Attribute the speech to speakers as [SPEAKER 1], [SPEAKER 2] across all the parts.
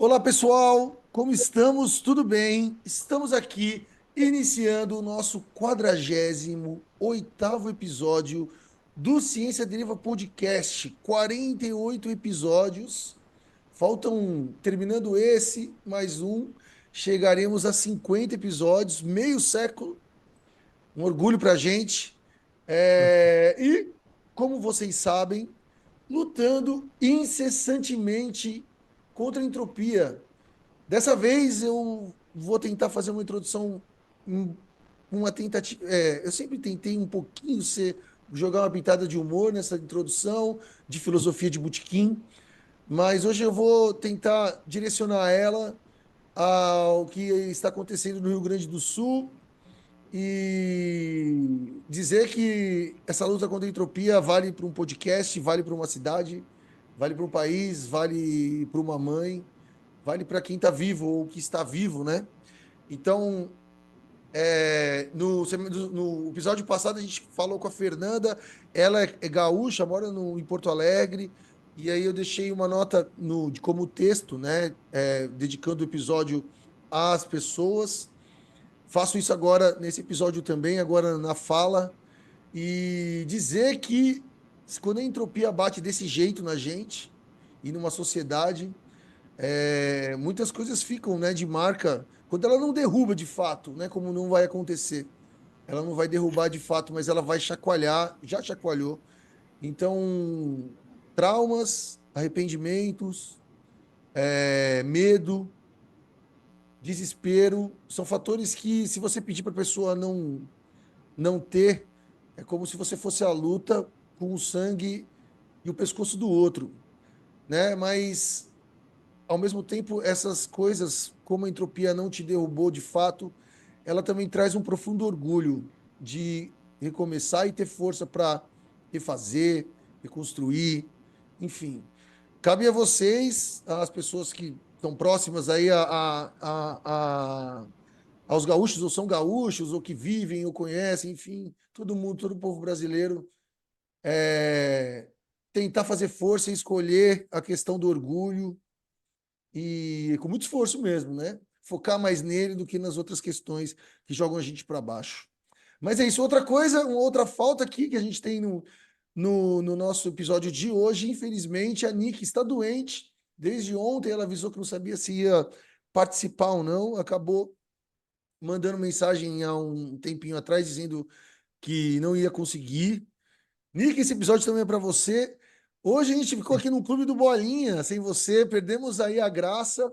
[SPEAKER 1] Olá, pessoal! Como estamos? Tudo bem? Estamos aqui iniciando o nosso 48º episódio do Ciência Deriva Podcast. 48 episódios. Faltam, terminando esse, mais um, chegaremos a 50 episódios, meio século. Um orgulho para a gente. E, como vocês sabem, lutando incessantemente contra a entropia. Dessa vez eu vou tentar fazer uma introdução, um- uma tentativa. Eu sempre tentei um pouquinho jogar uma pitada de humor nessa introdução, de filosofia de botequim, mas hoje eu vou tentar direcionar ela ao que está acontecendo no Rio Grande do Sul e dizer que essa luta contra a entropia vale para um podcast, vale para uma cidade, vale para um país, vale para uma mãe, vale para quem está vivo ou que está vivo, né? Então, no episódio passado a gente falou com a Fernanda, ela é gaúcha, mora em Porto Alegre, e aí eu deixei uma nota como texto, né? Dedicando o episódio às pessoas. Faço isso agora nesse episódio também, agora na fala, e dizer que quando a entropia bate desse jeito na gente e numa sociedade, muitas coisas ficam, né, de marca quando ela não derruba de fato, né, como não vai acontecer. Ela não vai derrubar de fato, mas ela vai chacoalhar, já chacoalhou. Então, traumas, arrependimentos, medo, desespero, são fatores que, se você pedir para a pessoa não ter, é como se você fosse à luta com o sangue e o pescoço do outro, né? Mas ao mesmo tempo, essas coisas, como a entropia não te derrubou de fato, ela também traz um profundo orgulho de recomeçar e ter força para refazer, reconstruir, enfim. Cabe a vocês, às pessoas que estão próximas aí aos gaúchos, ou são gaúchos, ou que vivem, ou conhecem, enfim, todo mundo, todo o povo brasileiro, é, tentar fazer força e escolher a questão do orgulho, e com muito esforço mesmo, né? Focar mais nele do que nas outras questões que jogam a gente para baixo. Mas é isso. Outra coisa, uma outra falta aqui que a gente tem no nosso episódio de hoje, infelizmente, a Nick está doente. Desde ontem ela avisou que não sabia se ia participar ou não. Acabou mandando mensagem há um tempinho atrás dizendo que não ia conseguir. Nick, esse episódio também é para você. Hoje a gente ficou aqui no Clube do Bolinha, sem você, perdemos aí a graça,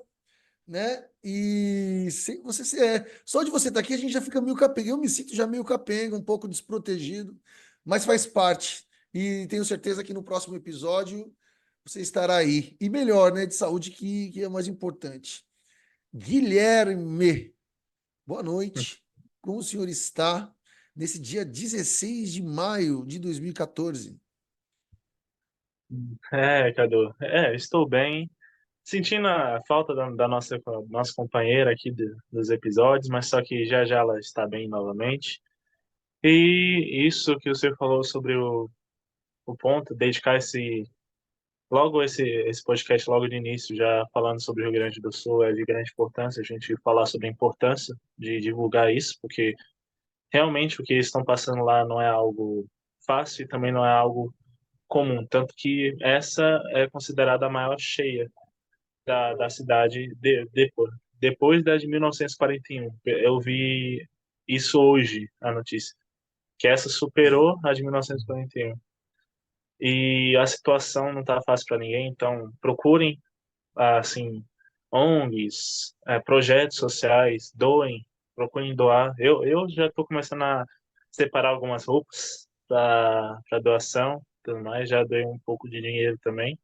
[SPEAKER 1] né? E sem você só de você estar aqui a gente já fica meio capenga. Eu me sinto já meio capenga, um pouco desprotegido, mas faz parte. E tenho certeza que no próximo episódio você estará aí. E melhor, né? De saúde, que é mais importante. Guilherme, boa noite. Como o senhor está nesse dia 16 de maio de 2014?
[SPEAKER 2] Cadu, estou bem, sentindo a falta da nossa companheira aqui dos episódios, mas só que já já ela está bem novamente. E isso que você falou sobre o ponto, dedicar esse podcast logo de início, já falando sobre o Rio Grande do Sul, é de grande importância a gente falar sobre a importância de divulgar isso, porque realmente o que eles estão passando lá não é algo fácil e também não é algo comum, tanto que essa é considerada a maior cheia da cidade depois da de 1941. Eu vi isso hoje, a notícia, que essa
[SPEAKER 1] Sim.
[SPEAKER 2] superou a de 1941. E a situação não está fácil para ninguém, então procurem, assim, ONGs, projetos sociais, doem, procurem doar. Eu já estou começando a separar algumas roupas para doação, tudo mais, já doei um pouco de dinheiro também.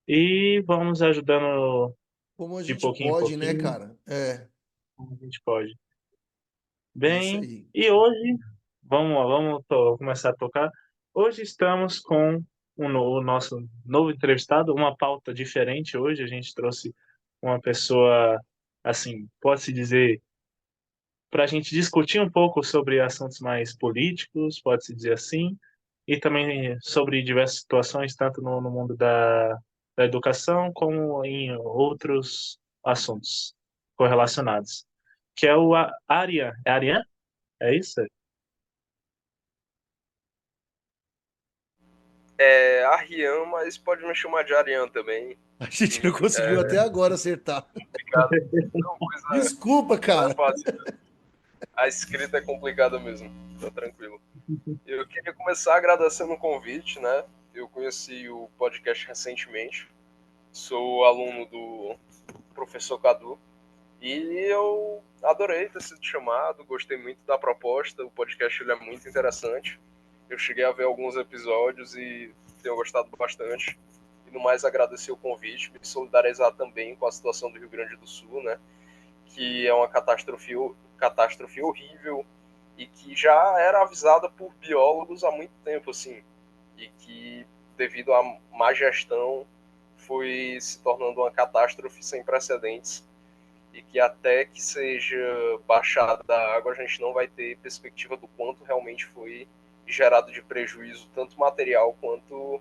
[SPEAKER 2] E vamos ajudando
[SPEAKER 1] Como a
[SPEAKER 2] de
[SPEAKER 1] gente
[SPEAKER 2] pouquinho em
[SPEAKER 1] pode, né,
[SPEAKER 2] pouquinho,
[SPEAKER 1] cara? É,
[SPEAKER 2] como a gente pode.
[SPEAKER 1] é isso
[SPEAKER 2] Bem,
[SPEAKER 1] aí.
[SPEAKER 2] e hoje, começar a tocar. Hoje estamos com o nosso novo entrevistado, uma pauta diferente hoje. A gente trouxe uma pessoa, assim, pode-se dizer, para a gente discutir um pouco sobre assuntos mais políticos, pode-se dizer assim, e também sobre diversas situações, tanto no mundo da educação como em outros assuntos correlacionados, que é o Arian. É Arian? É isso?
[SPEAKER 3] É Arrian, mas pode me chamar de Arian também.
[SPEAKER 1] A gente não
[SPEAKER 3] Enfim,
[SPEAKER 1] conseguiu até agora acertar.
[SPEAKER 3] complicado. Não,
[SPEAKER 1] Desculpa,
[SPEAKER 3] não é
[SPEAKER 1] cara.
[SPEAKER 3] fácil. A escrita é complicada mesmo. Tá tranquilo. Eu queria começar agradecendo o convite, né? Eu conheci o podcast recentemente. Sou aluno do professor Cadu. E eu adorei ter sido chamado, gostei muito da proposta. O podcast ele é muito interessante. Eu cheguei a ver alguns episódios e tenho gostado bastante. E no mais, agradecer o convite, me solidarizar também com a situação do Rio Grande do Sul, né? Que é uma catástrofe horrível e que já era avisada por biólogos há muito tempo, assim, e que, devido à má gestão, foi se tornando uma catástrofe sem precedentes e que até que seja baixada a água, a gente não vai ter perspectiva do quanto realmente foi gerado de prejuízo, tanto material quanto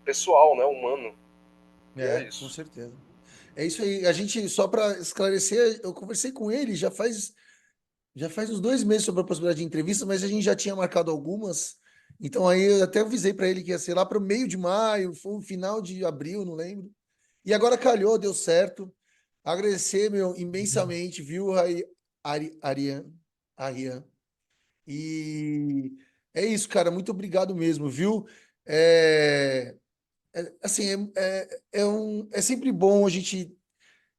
[SPEAKER 3] pessoal, né, humano. E é
[SPEAKER 1] Com
[SPEAKER 3] isso.
[SPEAKER 1] certeza. É isso aí. A gente, só para esclarecer, eu conversei com ele já faz uns 2 meses sobre a possibilidade de entrevista, mas a gente já tinha marcado algumas. Então aí eu até avisei para ele que ia ser lá para o meio de maio, foi o final de abril, não lembro. E agora calhou, deu certo. Agradecer, meu, imensamente, viu, Arian? Arian. E é isso, cara. Muito obrigado mesmo, viu? É, assim, é sempre bom a gente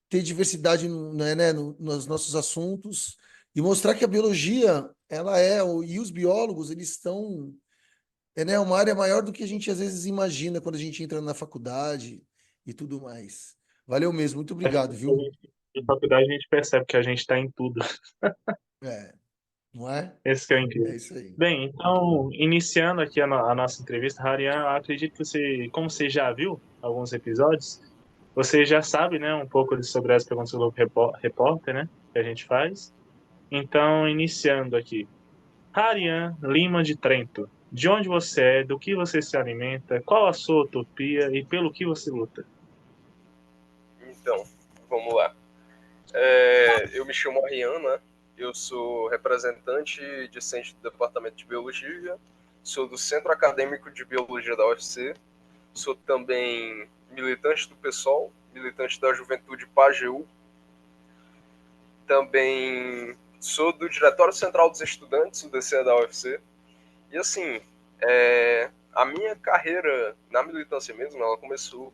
[SPEAKER 1] ter diversidade nos nossos assuntos e mostrar que a biologia, e os biólogos, eles estão, uma área maior do que a gente às vezes imagina quando a gente entra na faculdade e tudo mais. Valeu mesmo, muito obrigado, viu?
[SPEAKER 2] Em faculdade a gente percebe que a gente está em tudo.
[SPEAKER 1] É, não é?
[SPEAKER 2] Esse que é o
[SPEAKER 1] É
[SPEAKER 2] incrível.
[SPEAKER 1] isso aí.
[SPEAKER 2] Bem, então, iniciando aqui a nossa entrevista, Harian, acredito que você, como você já viu alguns episódios, você já sabe, né, um pouco sobre as perguntas do Globo Repórter, né, que a gente faz. Então, iniciando aqui. Harian Lima de Trento, de onde você é, do que você se alimenta, qual a sua utopia e pelo que você luta?
[SPEAKER 3] Então, vamos lá. Eu me chamo Arian, né? Eu sou representante discente do Departamento de Biologia, sou do Centro Acadêmico de Biologia da UFC, sou também militante do PSOL, militante da Juventude PAGEU, também sou do Diretório Central dos Estudantes, o DC da UFC, e assim, a minha carreira na militância mesmo, ela começou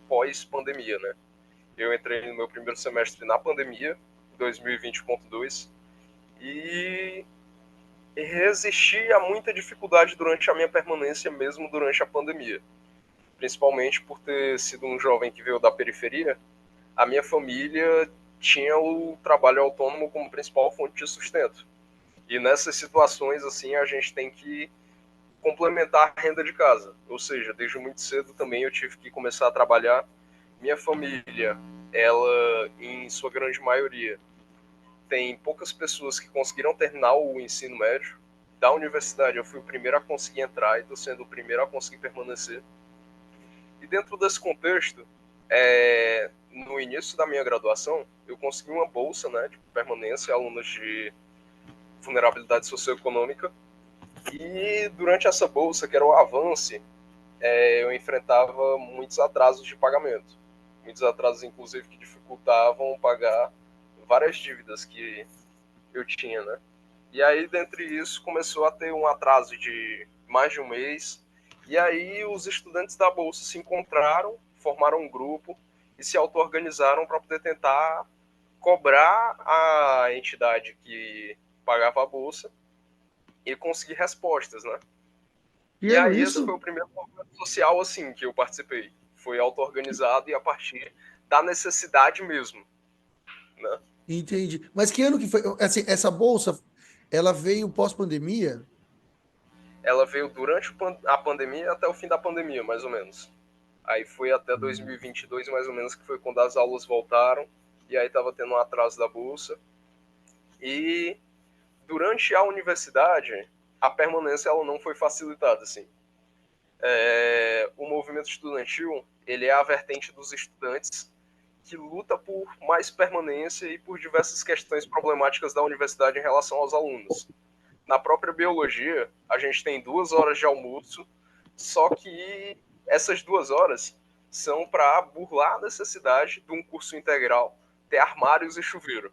[SPEAKER 3] pós-pandemia, né? Eu entrei no meu primeiro semestre na pandemia, 2020.2, e resisti a muita dificuldade durante a minha permanência, mesmo durante a pandemia. Principalmente por ter sido um jovem que veio da periferia, a minha família tinha o trabalho autônomo como principal fonte de sustento. E nessas situações, assim, a gente tem que complementar a renda de casa. Ou seja, desde muito cedo também eu tive que começar a trabalhar. Minha família, ela, em sua grande maioria, tem poucas pessoas que conseguiram terminar o ensino médio. Da universidade eu fui o primeiro a conseguir entrar e estou sendo o primeiro a conseguir permanecer. E dentro desse contexto, no início da minha graduação, eu consegui uma bolsa, né, de permanência, alunos de vulnerabilidade socioeconômica. E durante essa bolsa, que era o Avance, eu enfrentava muitos atrasos de pagamento. Muitos atrasos, inclusive, que dificultavam pagar várias dívidas que eu tinha, né? E aí, dentre isso, começou a ter um atraso de mais de um mês. E aí, os estudantes da Bolsa se encontraram, formaram um grupo e se auto-organizaram para poder tentar cobrar a entidade que pagava a Bolsa e conseguir respostas, né?
[SPEAKER 1] Que
[SPEAKER 3] E
[SPEAKER 1] ano
[SPEAKER 3] aí, esse foi
[SPEAKER 1] isso?
[SPEAKER 3] o primeiro movimento social, assim, que eu participei. Foi auto-organizado e a partir da necessidade mesmo, né?
[SPEAKER 1] Entendi. Mas que ano que foi? Assim, essa bolsa, ela veio pós-pandemia?
[SPEAKER 3] Ela veio durante a pandemia até o fim da pandemia, mais ou menos. Aí foi até
[SPEAKER 1] Hum.
[SPEAKER 3] 2022, mais ou menos, que foi quando as aulas voltaram. E aí estava tendo um atraso da bolsa. E durante a universidade, a permanência ela não foi facilitada, assim. O movimento estudantil, ele é a vertente dos estudantes que luta por mais permanência e por diversas questões problemáticas da universidade em relação aos alunos. Na própria biologia, a gente tem 2 horas de almoço, só que essas 2 horas são para burlar a necessidade de um curso integral ter armários e chuveiro.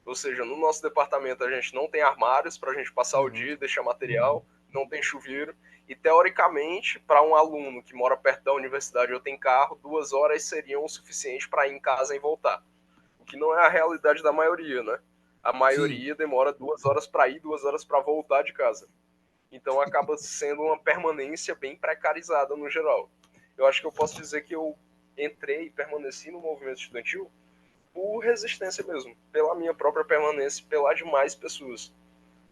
[SPEAKER 3] Ou seja, no nosso departamento a gente não tem armários para a gente passar o dia e deixar material, não tem chuveiro. E teoricamente, para um aluno que mora perto da universidade ou tem carro, 2 horas seriam o suficiente para ir em casa e voltar. O que não é a realidade da maioria, né? A
[SPEAKER 1] Sim.
[SPEAKER 3] maioria demora 2 horas para ir, 2 horas para voltar de casa. Então acaba sendo uma permanência bem precarizada no geral. Eu acho que eu posso dizer que eu entrei e permaneci no movimento estudantil por resistência mesmo, pela minha própria permanência, pela de mais pessoas.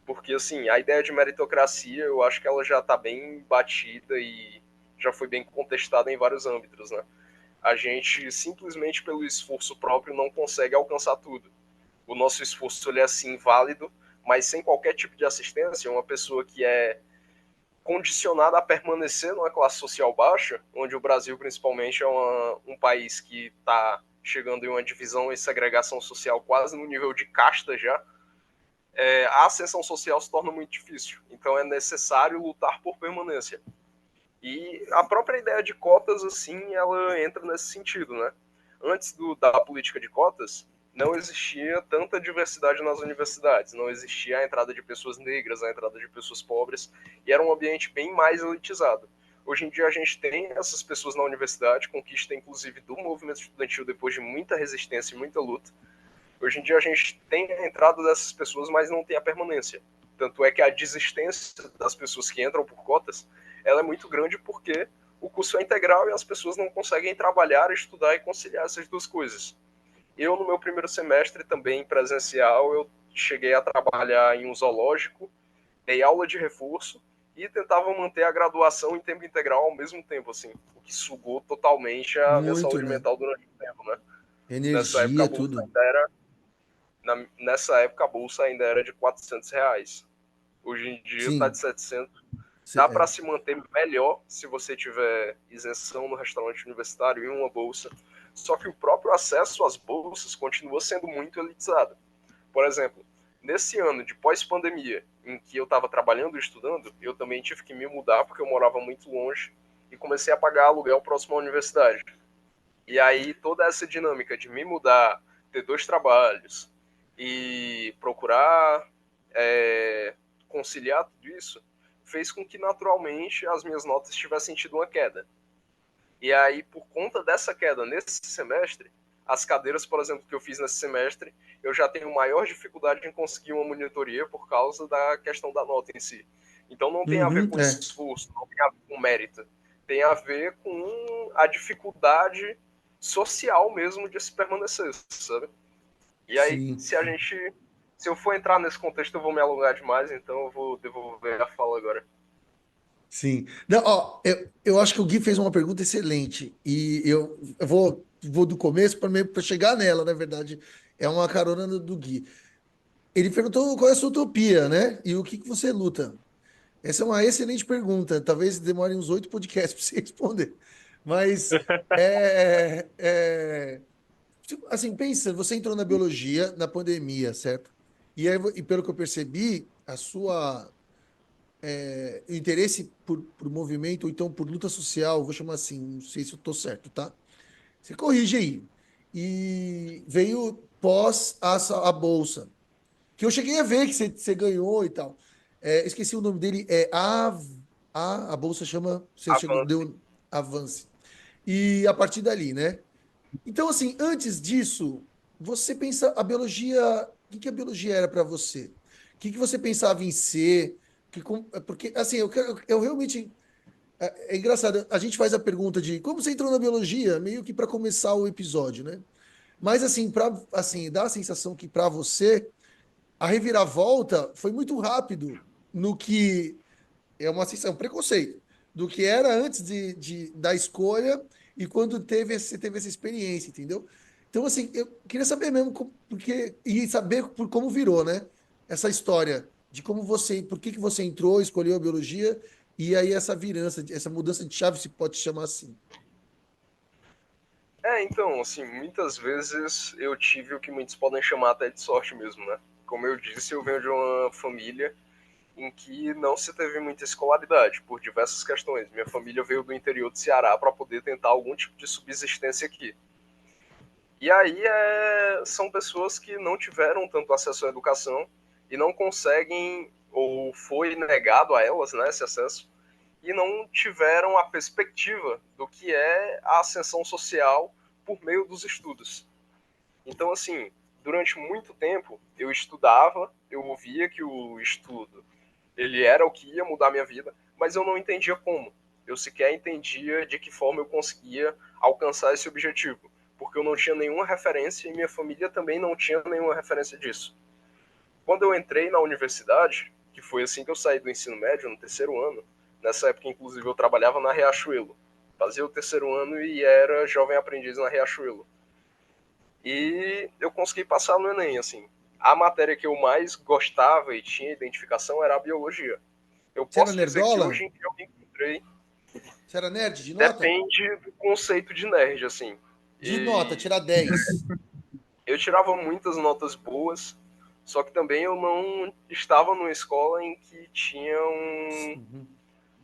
[SPEAKER 3] Porque, assim, a ideia de meritocracia, eu acho que ela já está bem batida e já foi bem contestada em vários âmbitos, né? A gente, simplesmente pelo esforço próprio, não consegue alcançar tudo. O nosso esforço, ele é, assim, válido, mas sem qualquer tipo de assistência, uma pessoa que é condicionada a permanecer numa classe social baixa, onde o Brasil, principalmente, é um país que está chegando em uma divisão e segregação social quase no nível de casta já, a ascensão social se torna muito difícil. Então é necessário lutar por permanência. E a própria ideia de cotas, assim, ela entra nesse sentido, né? Antes da política de cotas, não existia tanta diversidade nas universidades, não existia a entrada de pessoas negras, a entrada de pessoas pobres, e era um ambiente bem mais elitizado. Hoje em dia a gente tem essas pessoas na universidade, conquista inclusive do movimento estudantil depois de muita resistência e muita luta. Hoje em dia a gente tem a entrada dessas pessoas, mas não tem a permanência. Tanto é que a desistência das pessoas que entram por cotas, ela é muito grande porque o curso é integral e as pessoas não conseguem trabalhar, estudar e conciliar essas duas coisas. Eu, no meu primeiro semestre, também presencial, eu cheguei a trabalhar em um zoológico, dei aula de reforço e tentava manter a graduação em tempo integral ao mesmo tempo, assim, o que sugou totalmente a minha
[SPEAKER 1] Muito,
[SPEAKER 3] saúde
[SPEAKER 1] né?
[SPEAKER 3] mental durante o tempo, né? Nessa época a
[SPEAKER 1] Energia,
[SPEAKER 3] bolsa
[SPEAKER 1] tudo.
[SPEAKER 3] ainda era nessa época a bolsa ainda era de R$ 400. Hoje em dia está de
[SPEAKER 1] Sim.
[SPEAKER 3] 700. Dá para
[SPEAKER 1] É.
[SPEAKER 3] se manter melhor se você tiver isenção no restaurante universitário e uma bolsa. Só que o próprio acesso às bolsas continua sendo muito elitizado. Por exemplo, nesse ano de pós-pandemia, em que eu estava trabalhando e estudando, eu também tive que me mudar porque eu morava muito longe e comecei a pagar aluguel próximo à universidade. E aí toda essa dinâmica de me mudar, ter 2 trabalhos e procurar conciliar tudo isso, fez com que naturalmente as minhas notas tivessem tido uma queda. E aí, por conta dessa queda nesse semestre, as cadeiras, por exemplo, que eu fiz nesse semestre, eu já tenho maior dificuldade em conseguir uma monitoria por causa da questão da nota em si. Então não tem a ver
[SPEAKER 1] Uhum,
[SPEAKER 3] com
[SPEAKER 1] é.
[SPEAKER 3] esforço, não tem a ver com mérito. Tem a ver com a dificuldade social mesmo de se permanecer, sabe? E aí,
[SPEAKER 1] Sim,
[SPEAKER 3] se eu for entrar nesse contexto, eu vou me alongar demais, então eu vou devolver a fala agora.
[SPEAKER 1] sim. Não, ó, eu acho que o Gui fez uma pergunta excelente. E eu vou do começo para chegar nela, na verdade. É uma carona do Gui. Ele perguntou qual é a sua utopia, né? E o que que você luta? Essa é uma excelente pergunta. Talvez demore uns 8 podcasts para você responder. Mas, assim, pensa, você entrou na biologia na pandemia, certo? E, aí, e pelo que eu percebi, a sua interesse por movimento, ou então por luta social, vou chamar assim, não sei se eu estou certo, tá? Você corrige aí. E veio pós a bolsa, que eu cheguei a ver que você ganhou e tal. Esqueci o nome dele, a bolsa chama, você chegou,
[SPEAKER 3] Avance.
[SPEAKER 1] deu avance. E a partir dali, né? Então, assim, antes disso, você pensa a biologia, o que que a biologia era para você? O que que você pensava em ser? Porque, assim, eu realmente é engraçado, a gente faz a pergunta de como você entrou na biologia, meio que para começar o episódio, né? Mas assim, para assim, dá a sensação que para você a reviravolta foi muito rápido no que é uma sensação, um preconceito, do que era antes da escolha e quando você teve essa experiência, entendeu? Então, assim, eu queria saber mesmo, porque, e saber por como virou, né? Essa história de como você, por que que você entrou, escolheu a biologia E aí essa mudança de chave, se pode chamar assim.
[SPEAKER 3] Então, assim, muitas vezes eu tive o que muitos podem chamar até de sorte mesmo, né? Como eu disse, eu venho de uma família em que não se teve muita escolaridade, por diversas questões. Minha família veio do interior do Ceará para poder tentar algum tipo de subsistência aqui. E aí são pessoas que não tiveram tanto acesso à educação e não conseguem, ou foi negado a elas, né, esse acesso, e não tiveram a perspectiva do que é a ascensão social por meio dos estudos. Então, assim, durante muito tempo eu estudava, eu ouvia que o estudo ele era o que ia mudar a minha vida, mas eu não entendia como. Eu sequer entendia de que forma eu conseguia alcançar esse objetivo, porque eu não tinha nenhuma referência e minha família também não tinha nenhuma referência disso. Quando eu entrei na universidade, que foi assim que eu saí do ensino médio, no terceiro ano, nessa época, inclusive, eu trabalhava na Riachuelo. Fazia o terceiro ano e era jovem aprendiz na Riachuelo. E eu consegui passar no Enem, assim. A matéria que eu mais gostava e tinha identificação era a biologia. Eu
[SPEAKER 1] Você era
[SPEAKER 3] posso dizer que
[SPEAKER 1] nerdola?
[SPEAKER 3] hoje em dia eu me encontrei.
[SPEAKER 1] Você era nerd de nota?
[SPEAKER 3] Depende do conceito de nerd, assim.
[SPEAKER 1] De nota,
[SPEAKER 3] E
[SPEAKER 1] tirar 10.
[SPEAKER 3] eu tirava muitas notas boas, só que também eu não estava numa escola em que tinha
[SPEAKER 1] Uhum.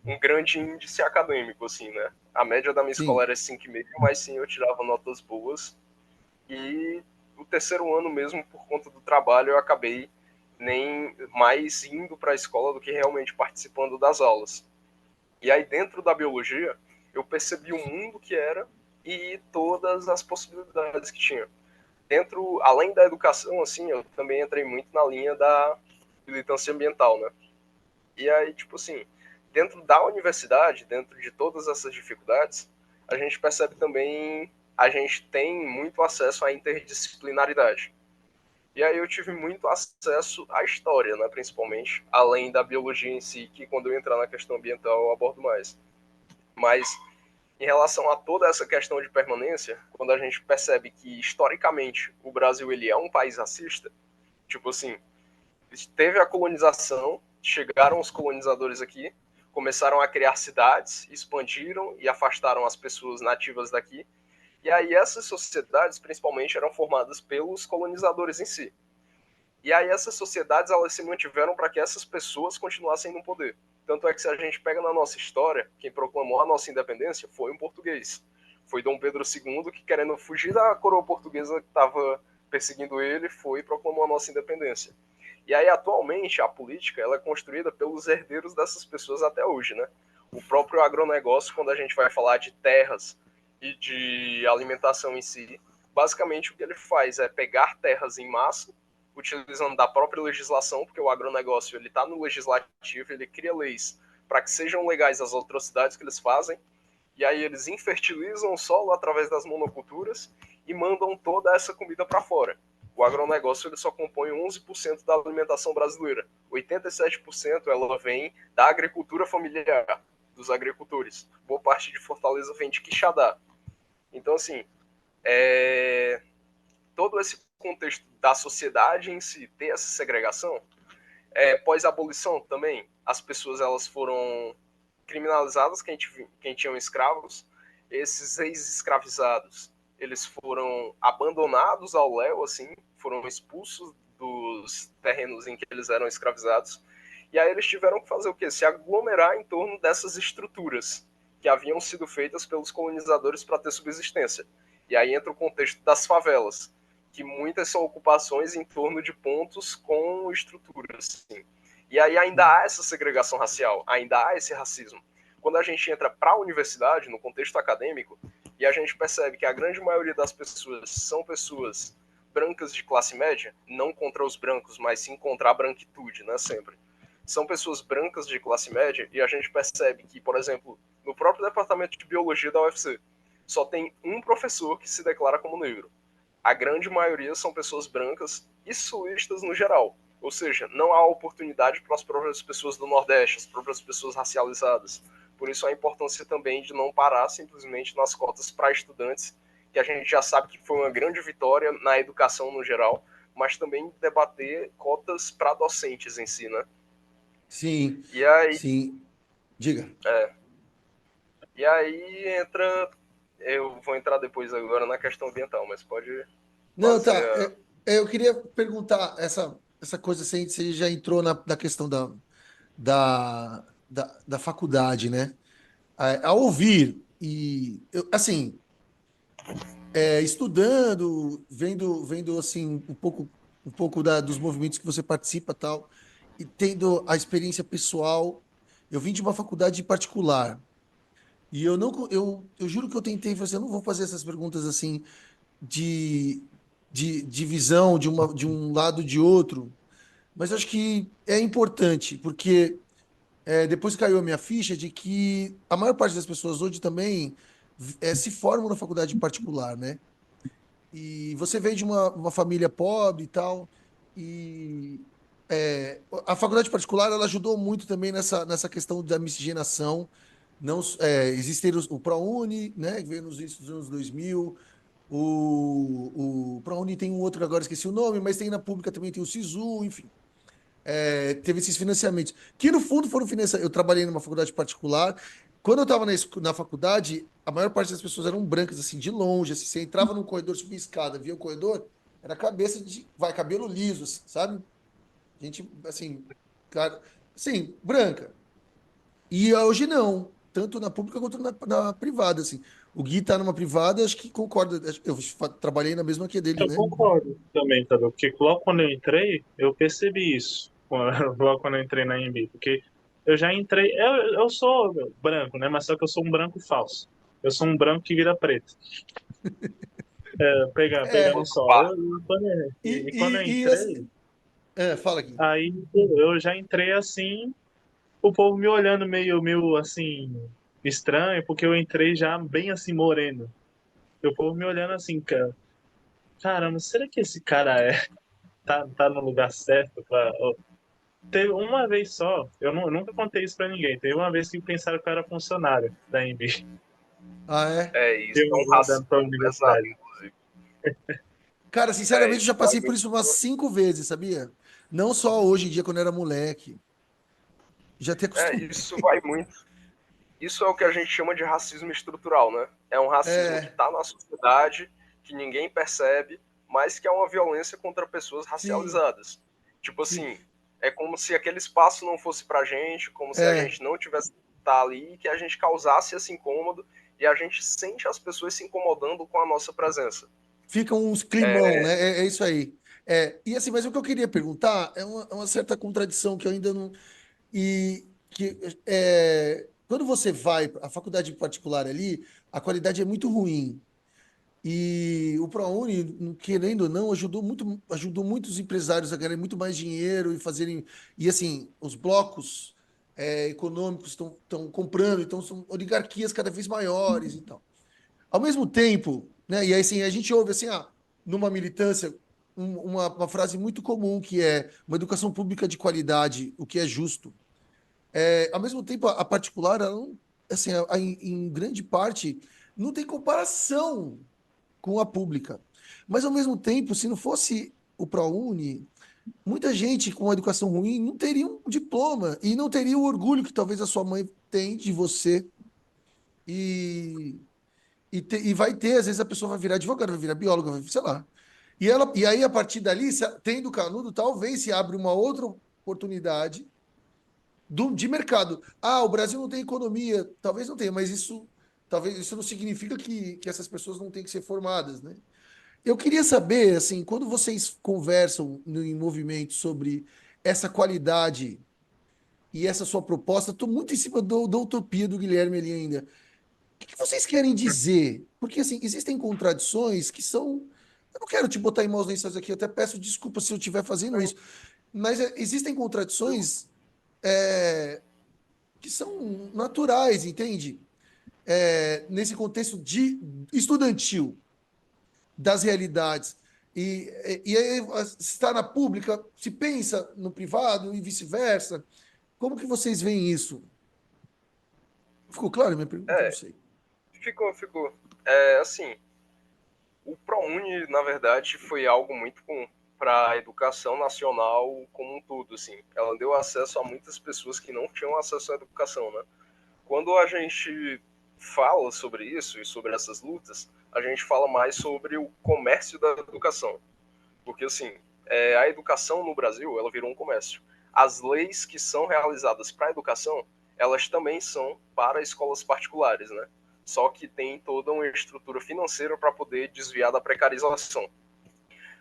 [SPEAKER 3] um grande índice acadêmico, assim, né? A média da minha escola
[SPEAKER 1] Sim.
[SPEAKER 3] era 5,5, mas sim, eu tirava notas boas. E o terceiro ano mesmo, por conta do trabalho, eu acabei nem mais indo para a escola do que realmente participando das aulas. E aí, dentro da biologia, eu percebi o mundo que era e todas as possibilidades que tinha. Dentro, além da educação, assim, eu também entrei muito na linha da militância ambiental, né? E aí, tipo assim, dentro da universidade, dentro de todas essas dificuldades, a gente percebe também, a gente tem muito acesso à interdisciplinaridade. E aí eu tive muito acesso à história, né, principalmente, além da biologia em si, que quando eu entrar na questão ambiental eu abordo mais. Mas em relação a toda essa questão de permanência, quando a gente percebe que historicamente o Brasil ele é um país racista, tipo assim, teve a colonização, chegaram os colonizadores aqui, começaram a criar cidades, expandiram e afastaram as pessoas nativas daqui. E aí essas sociedades, principalmente, eram formadas pelos colonizadores em si. E aí essas sociedades elas se mantiveram para que essas pessoas continuassem no poder. Tanto é que se a gente pega na nossa história, quem proclamou a nossa independência foi um português. Foi Dom Pedro II que, querendo fugir da coroa portuguesa que estava perseguindo ele, foi e proclamou a nossa independência. E aí, atualmente, a política ela é construída pelos herdeiros dessas pessoas até hoje, né? O próprio agronegócio, quando a gente vai falar de terras e de alimentação em si, basicamente o que ele faz é pegar terras em massa, utilizando da própria legislação, porque o agronegócio ele está no legislativo, ele cria leis para que sejam legais as atrocidades que eles fazem, e aí eles infertilizam o solo através das monoculturas e mandam toda essa comida para fora. O agronegócio ele só compõe 11% da alimentação brasileira. 87% ela vem da agricultura familiar, dos agricultores. Boa parte de Fortaleza vem de Quixadá. Então, assim, todo esse contexto da sociedade em si ter essa segregação, pós-abolição também, as pessoas elas foram criminalizadas, quem tinham escravos, esses ex-escravizados, eles foram abandonados ao léu, assim, foram expulsos dos terrenos em que eles eram escravizados, e aí eles tiveram que fazer o quê? Se aglomerar em torno dessas estruturas que haviam sido feitas pelos colonizadores para ter subsistência. E aí entra o contexto das favelas, que muitas são ocupações em torno de pontos com estruturas, assim. E aí ainda há essa segregação racial, ainda há esse racismo. Quando a gente entra para a universidade, no contexto acadêmico, e a gente percebe que a grande maioria das pessoas são pessoas brancas de classe média, não contra os brancos, mas sim contra a branquitude, né, sempre. São pessoas brancas de classe média e a gente percebe que, por exemplo, no próprio departamento de biologia da UFC, só tem um professor que se declara como negro. A grande maioria são pessoas brancas e sulistas no geral. Ou seja, não há oportunidade para as próprias pessoas do Nordeste, as próprias pessoas racializadas. Por isso a importância também de não parar simplesmente nas cotas para estudantes, que a gente já sabe que foi uma grande vitória na educação no geral, mas também debater cotas para docentes em si, né?
[SPEAKER 1] Sim,
[SPEAKER 3] E aí,
[SPEAKER 1] sim. Diga.
[SPEAKER 3] E aí entra, eu vou entrar depois agora na questão ambiental, mas pode
[SPEAKER 1] Não,
[SPEAKER 3] fazer
[SPEAKER 1] tá. Eu queria perguntar essa coisa, assim, você já entrou na questão da faculdade, né? Ao ouvir e, assim, estudando, vendo assim um pouco dos movimentos que você participa, tal, e tendo a experiência pessoal, eu vim de uma faculdade particular e eu não, eu juro que eu tentei fazer, eu não vou fazer essas perguntas assim de de visão de um lado de outro, mas acho que é importante porque depois caiu a minha ficha de que a maior parte das pessoas hoje também se formam na faculdade particular, né? E você veio de uma família pobre e tal, e a faculdade particular ela ajudou muito também nessa questão da miscigenação. Não, existem o ProUni, né, que veio nos inícios dos anos 2000, o ProUni tem um outro que agora esqueci o nome, mas tem na pública também, tem o SISU, enfim. Teve esses financiamentos, que no fundo foram financiamentos. Eu trabalhei numa faculdade particular. Quando eu estava na faculdade, a maior parte das pessoas eram brancas, assim, de longe. Assim, você entrava num corredor, subia escada, via o corredor, era cabeça cabelo liso, assim, sabe? Gente, assim, cara, assim, branca. E hoje não, tanto na pública quanto na privada, assim. O Gui tá numa privada, acho que concorda. Eu trabalhei na mesma que a dele,
[SPEAKER 2] Eu
[SPEAKER 1] né?
[SPEAKER 2] concordo também, tá? Porque logo quando eu entrei, eu percebi isso. Logo quando eu entrei na AMB, porque eu já entrei. Eu sou branco, né? Mas só que eu sou um branco falso. Eu sou um branco que vira preto. Pegando o
[SPEAKER 1] É,
[SPEAKER 2] sol.
[SPEAKER 3] pardo.
[SPEAKER 2] E quando eu
[SPEAKER 1] assim,
[SPEAKER 2] entrei,
[SPEAKER 1] fala aqui.
[SPEAKER 2] aí eu já entrei assim, o povo me olhando meio assim, estranho, porque eu entrei já bem assim, moreno. E o povo me olhando assim, cara. Caramba, será que esse cara tá no lugar certo pra. Teve uma vez só, eu nunca contei isso pra ninguém. Teve uma vez que pensaram que eu era funcionário da AMB,
[SPEAKER 1] Ah, é?
[SPEAKER 3] Isso é
[SPEAKER 2] eu
[SPEAKER 3] um
[SPEAKER 2] rodando pra
[SPEAKER 3] racismo pesado,
[SPEAKER 2] universidade.
[SPEAKER 3] inclusive.
[SPEAKER 1] Cara, sinceramente, eu
[SPEAKER 3] Isso
[SPEAKER 1] já
[SPEAKER 3] vai
[SPEAKER 1] passei por
[SPEAKER 3] muito.
[SPEAKER 1] isso umas 5 vezes, sabia? Não só hoje em dia, quando eu era moleque. Já até acostumei.
[SPEAKER 3] Isso vai muito. Isso é o que a gente chama de racismo estrutural, né? É um racismo que
[SPEAKER 1] É,
[SPEAKER 3] está na sociedade, que ninguém percebe, mas que é uma violência contra pessoas
[SPEAKER 1] sim,
[SPEAKER 3] racializadas. Tipo
[SPEAKER 1] sim.
[SPEAKER 3] assim, é como se aquele espaço não fosse pra gente, como se a
[SPEAKER 1] É,
[SPEAKER 3] gente não tivesse que estar ali, que a gente causasse esse incômodo e a gente sente as pessoas se incomodando com a nossa presença.
[SPEAKER 1] fica uns climão, né? É isso aí. E assim, mas o que eu queria perguntar é uma certa contradição que eu ainda não. E que quando você vai à faculdade particular ali, a qualidade é muito ruim. E o ProUni, querendo ou não, ajudou muitos empresários a ganharem muito mais dinheiro e fazerem. E assim, os blocos econômicos estão comprando, então são oligarquias cada vez maiores e tal. Ao mesmo tempo, né, e aí assim, a gente ouve assim, numa militância, uma frase muito comum que é uma educação pública de qualidade, o que é justo. Ao mesmo tempo, a particular, ela não, assim, em grande parte, não tem comparação com a pública. Mas, ao mesmo tempo, se não fosse o ProUni, muita gente com uma educação ruim não teria um diploma e não teria o orgulho que talvez a sua mãe tem de você. E, e vai ter, às vezes a pessoa vai virar advogada, vai virar bióloga, vai, sei lá. E aí, a partir dali, tendo canudo, talvez se abre uma outra oportunidade de mercado. Ah, o Brasil não tem economia. Talvez não tenha, mas talvez isso não significa que essas pessoas não têm que ser formadas, né? Eu queria saber, assim, quando vocês conversam em movimento sobre essa qualidade e essa sua proposta, estou muito em cima da utopia do Guilherme ali ainda. O que vocês querem dizer? Porque, assim, existem contradições que são. Eu não quero te botar em maus lençóis aqui, eu até peço desculpa se eu estiver fazendo isso, mas existem contradições é, que são naturais, entende? Nesse contexto de estudantil. Das realidades. E aí, se está na pública, se pensa no privado e vice-versa. Como que vocês veem isso? Ficou claro a minha pergunta? Não
[SPEAKER 3] É,
[SPEAKER 1] sei.
[SPEAKER 3] ficou. Assim, o ProUni, na verdade, foi algo muito bom para a educação nacional como um todo, assim. Ela deu acesso a muitas pessoas que não tinham acesso à educação, né? quando a gente fala sobre isso e sobre essas lutas, a gente fala mais sobre o comércio da educação. Porque, assim, a educação no Brasil, ela virou um comércio. As leis que são realizadas para a educação, elas também são para escolas particulares, né? Só que tem toda uma estrutura financeira para poder desviar da precarização.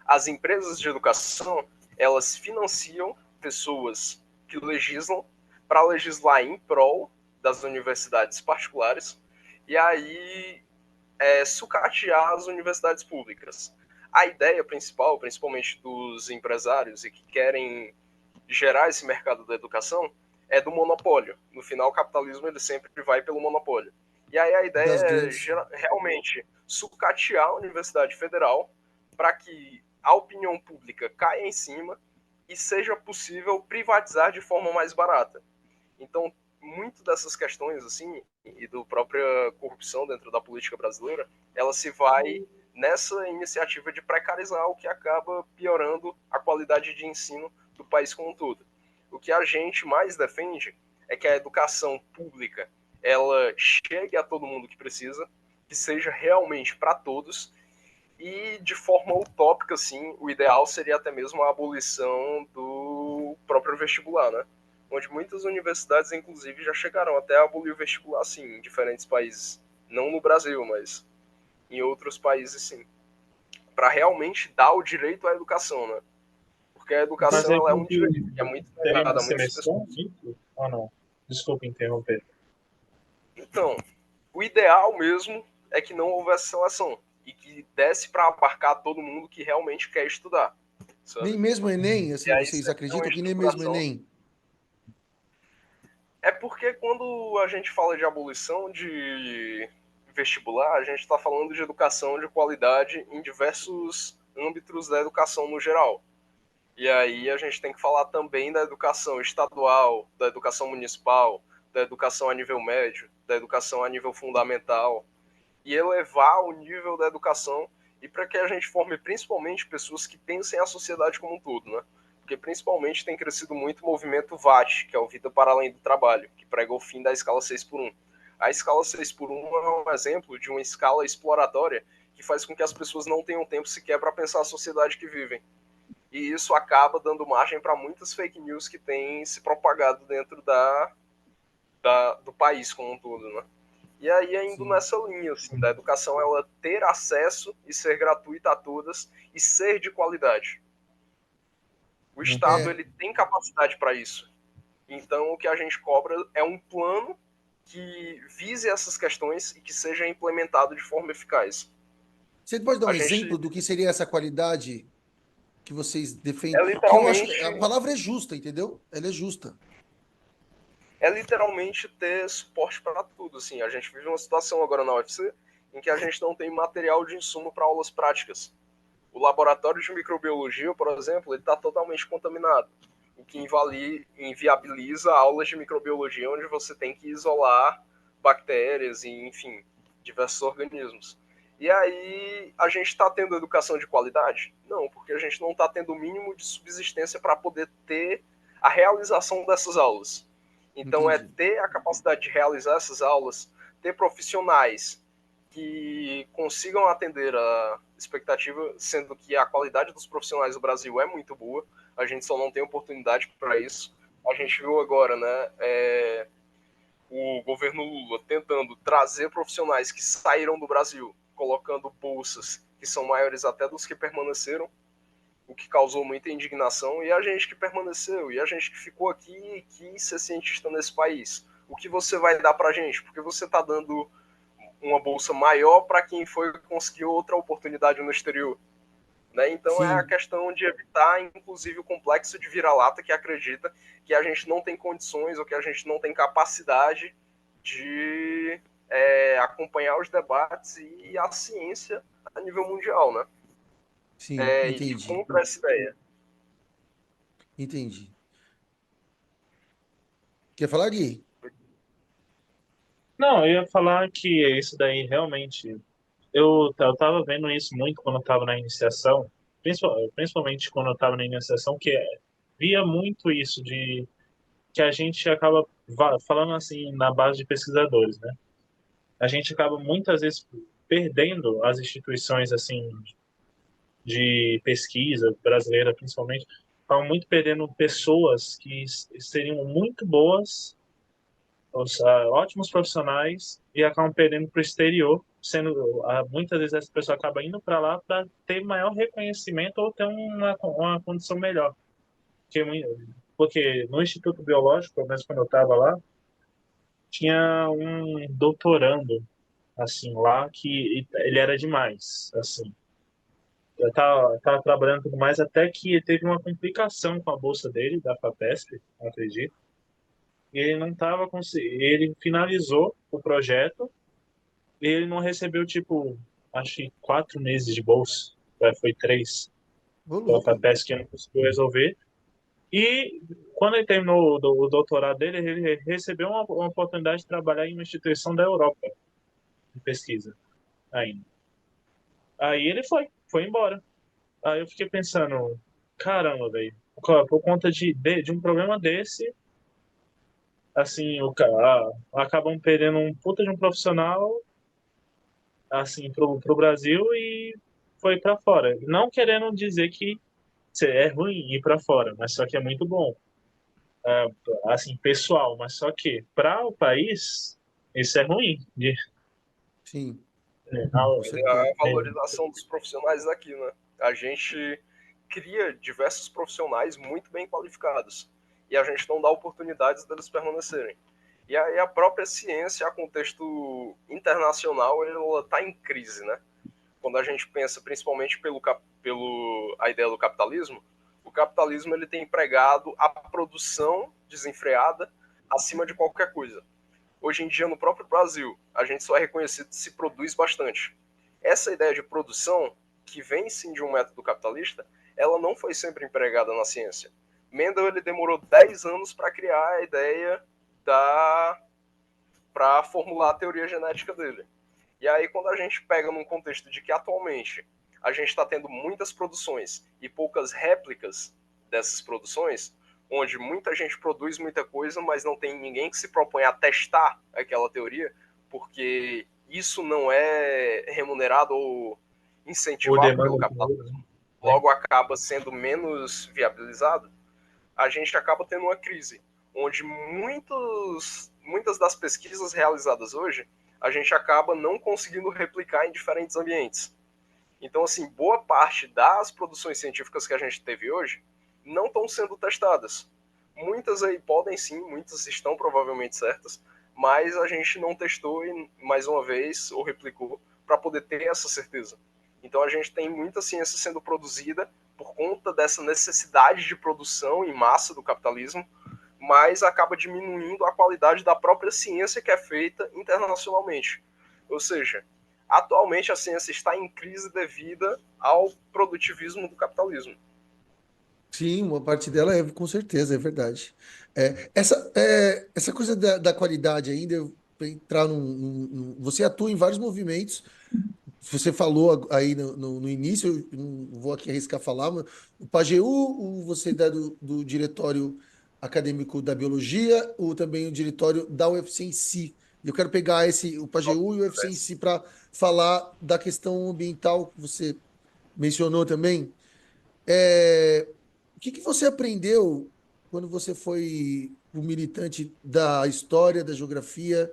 [SPEAKER 3] As empresas de educação, elas financiam pessoas que legislam para legislar em prol das universidades particulares e aí sucatear as universidades públicas. A ideia principal, principalmente dos empresários e que querem gerar esse mercado da educação, é do monopólio. No final, o capitalismo ele sempre vai pelo monopólio. E aí a ideia
[SPEAKER 1] Das
[SPEAKER 3] é
[SPEAKER 1] grandes.
[SPEAKER 3] realmente sucatear a Universidade Federal para que a opinião pública caia em cima e seja possível privatizar de forma mais barata. Então, muito dessas questões assim e do própria corrupção dentro da política brasileira, ela se vai nessa iniciativa de precarizar, o que acaba piorando a qualidade de ensino do país como um todo. O que a gente mais defende é que a educação pública ela chegue a todo mundo que precisa, que seja realmente para todos e de forma utópica, assim, o ideal seria até mesmo a abolição do próprio vestibular, né? Onde muitas universidades, inclusive, já chegaram até a abolir o vestibular, sim, em diferentes países. Não no Brasil, mas em outros países, sim. Para realmente dar o direito à educação, né? Porque a
[SPEAKER 2] Mas
[SPEAKER 3] educação
[SPEAKER 2] aí
[SPEAKER 3] ela é um direito que é muito
[SPEAKER 2] teria
[SPEAKER 3] negado
[SPEAKER 2] uma
[SPEAKER 3] a muitas
[SPEAKER 2] seleção
[SPEAKER 3] pessoas.
[SPEAKER 2] nisso ou não? Desculpa interromper.
[SPEAKER 3] Então, o ideal mesmo é que não houvesse seleção e que desse para abarcar todo mundo que realmente quer estudar,
[SPEAKER 1] Nem
[SPEAKER 3] sabe?
[SPEAKER 1] mesmo o Enem,
[SPEAKER 3] E
[SPEAKER 1] assim,
[SPEAKER 3] aí
[SPEAKER 1] vocês
[SPEAKER 3] sempre tem uma
[SPEAKER 1] acreditam que nem mesmo o
[SPEAKER 3] estruturação.
[SPEAKER 1] Enem?
[SPEAKER 3] É porque quando a gente fala de abolição de vestibular, a gente está falando de educação de qualidade em diversos âmbitos da educação no geral. E aí a gente tem que falar também da educação estadual, da educação municipal, da educação a nível médio, da educação a nível fundamental, e elevar o nível da educação e para que a gente forme principalmente pessoas que pensem a sociedade como um todo, né? Porque principalmente tem crescido muito o movimento VAT, que é o Vida para Além do Trabalho, que prega o fim da escala 6 por 1. A escala 6 por 1 é um exemplo de uma escala exploratória que faz com que as pessoas não tenham tempo sequer para pensar a sociedade que vivem. E isso acaba dando margem para muitas fake news que têm se propagado dentro do país como um todo, né? E aí, indo
[SPEAKER 1] Sim.
[SPEAKER 3] nessa linha, assim, da educação, ela ter acesso e ser gratuita a todas e ser de qualidade. O Estado,
[SPEAKER 1] É,
[SPEAKER 3] ele tem capacidade para isso. Então, o que a gente cobra é um plano que vise essas questões e que seja implementado de forma eficaz.
[SPEAKER 1] você pode dar um
[SPEAKER 3] A gente
[SPEAKER 1] exemplo do que seria essa qualidade que vocês
[SPEAKER 3] é
[SPEAKER 1] defendem? Que eu acho que
[SPEAKER 3] literalmente
[SPEAKER 1] a palavra é justa, entendeu? Ela é justa.
[SPEAKER 3] é literalmente ter suporte para tudo. Assim, a gente vive uma situação agora na UFC em que a gente não tem material de insumo para aulas práticas. O laboratório de microbiologia, por exemplo, ele está totalmente contaminado, o que inviabiliza aulas de microbiologia onde você tem que isolar bactérias e, enfim, diversos organismos. E aí, a gente está tendo educação de qualidade? Não, porque a gente não está tendo o mínimo de subsistência para poder ter a realização dessas aulas. Então, é
[SPEAKER 1] Entendi.
[SPEAKER 3] ter a capacidade de realizar essas aulas, ter profissionais que consigam atender a expectativa, sendo que a qualidade dos profissionais do Brasil é muito boa, a gente só não tem oportunidade para isso. A gente viu agora, né, o governo Lula tentando trazer profissionais que saíram do Brasil, colocando bolsas que são maiores até dos que permaneceram, o que causou muita indignação, e a gente que permaneceu, e a gente que ficou aqui e quis ser cientista nesse país. O que você vai dar para a gente? Porque você está dando uma bolsa maior para quem foi conseguir outra oportunidade no exterior. Né? Então é a
[SPEAKER 1] Sim.
[SPEAKER 3] questão de evitar, inclusive, o complexo de vira-lata que acredita que a gente não tem condições ou que a gente não tem capacidade de acompanhar os debates e a ciência a nível mundial, né?
[SPEAKER 1] Sim,
[SPEAKER 3] E ir
[SPEAKER 1] entendi.
[SPEAKER 3] contra essa ideia.
[SPEAKER 1] Entendi. Quer falar, Gui?
[SPEAKER 2] Não, eu ia falar que isso daí realmente. Eu tava vendo isso muito quando eu tava na iniciação, principalmente quando eu tava na iniciação, que via muito isso de que a gente acaba falando assim na base de pesquisadores, né? A gente acaba muitas vezes perdendo as instituições assim de pesquisa brasileira, principalmente, acabam muito perdendo pessoas que seriam muito boas, ótimos profissionais e acabam perdendo para o exterior, sendo muitas vezes essa pessoa acaba indo para lá para ter maior reconhecimento ou ter uma condição melhor. Porque no Instituto Biológico, pelo menos quando eu estava lá, tinha um doutorando assim lá que ele era demais, assim. Eu tava trabalhando e tudo mais até que ele teve uma complicação com a bolsa dele da FAPESP, acredito. E ele não tava conseguindo, ele finalizou o projeto e ele não recebeu tipo, acho que 4 meses de bolsa, foi 3
[SPEAKER 1] Ô,
[SPEAKER 2] pela
[SPEAKER 1] louco.
[SPEAKER 2] FAPESP que não conseguiu resolver. E quando ele terminou o doutorado dele, ele recebeu uma oportunidade de trabalhar em uma instituição da Europa, de pesquisa ainda. Aí ele foi embora. Aí eu fiquei pensando, caramba, velho, por conta de um problema desse, assim, acabam perdendo um puta de um profissional, assim, pro Brasil e foi para fora. Não querendo dizer que é ruim ir para fora, mas só que é muito bom. É, assim, pessoal, mas só que para o país, isso é ruim.
[SPEAKER 1] Sim, com
[SPEAKER 3] É a
[SPEAKER 1] certeza.
[SPEAKER 3] valorização dos profissionais daqui, né? A gente cria diversos profissionais muito bem qualificados e a gente não dá oportunidades deles permanecerem. E aí a própria ciência, a contexto internacional, ela está em crise, né? Quando a gente pensa principalmente pelo a ideia do capitalismo, o capitalismo ele tem empregado a produção desenfreada acima de qualquer coisa. Hoje em dia, no próprio Brasil, a gente só é reconhecido se produz bastante. Essa ideia de produção, que vem sim de um método capitalista, ela não foi sempre empregada na ciência. Mendel ele demorou 10 anos para criar a ideia para formular a teoria genética dele. E aí, quando a gente pega num contexto de que atualmente a gente está tendo muitas produções e poucas réplicas dessas produções, onde muita gente produz muita coisa, mas não tem ninguém que se propõe a testar aquela teoria, porque isso não é remunerado ou
[SPEAKER 2] Ou
[SPEAKER 3] incentivado pelo
[SPEAKER 2] demanda
[SPEAKER 3] capitalismo,
[SPEAKER 2] né?
[SPEAKER 3] logo acaba sendo menos viabilizado, a gente acaba tendo uma crise, onde muitas das pesquisas realizadas hoje, a gente acaba não conseguindo replicar em diferentes ambientes. Então, assim, boa parte das produções científicas que a gente teve hoje não estão sendo testadas. Muitas aí podem sim, muitas estão provavelmente certas, mas a gente não testou e, mais uma vez, ou replicou, para poder ter essa certeza. Então a gente tem muita ciência sendo produzida por conta dessa necessidade de produção em massa do capitalismo, mas acaba diminuindo a qualidade da própria ciência que é feita internacionalmente. Ou seja, atualmente a ciência está em crise devido ao produtivismo do capitalismo.
[SPEAKER 1] Sim, uma parte dela é, com certeza, é verdade. Essa coisa da qualidade ainda, eu vou entrar você atua em vários movimentos. Você falou aí no início, eu não vou aqui arriscar falar, mas o PAGEU, você é do diretório acadêmico da biologia, ou também o diretório da UFC em si. E eu quero pegar o PAGEU e o UFC em si para falar da questão ambiental que você mencionou também. O que você aprendeu quando você foi o militante da história, da geografia,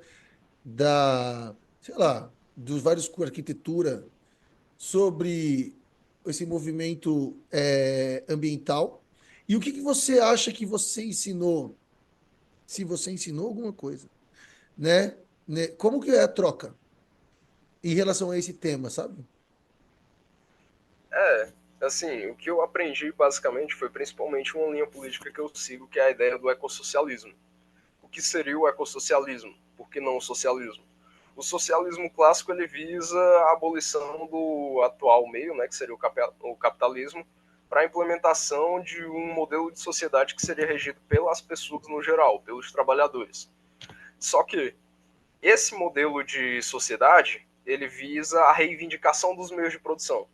[SPEAKER 1] sei lá, dos vários cursos de arquitetura, sobre esse movimento ambiental? E o que você acha que você ensinou, se você ensinou alguma coisa, né? Como que é a troca em relação a esse tema, sabe?
[SPEAKER 3] É, assim, o que eu aprendi basicamente foi principalmente uma linha política que eu sigo, que é a ideia do ecossocialismo. O que seria o ecossocialismo? Por que não o socialismo? O socialismo clássico ele visa a abolição do atual meio, né, que seria o capitalismo, para a implementação de um modelo de sociedade que seria regido pelas pessoas no geral, pelos trabalhadores. Só que esse modelo de sociedade ele visa a reivindicação dos meios de produção.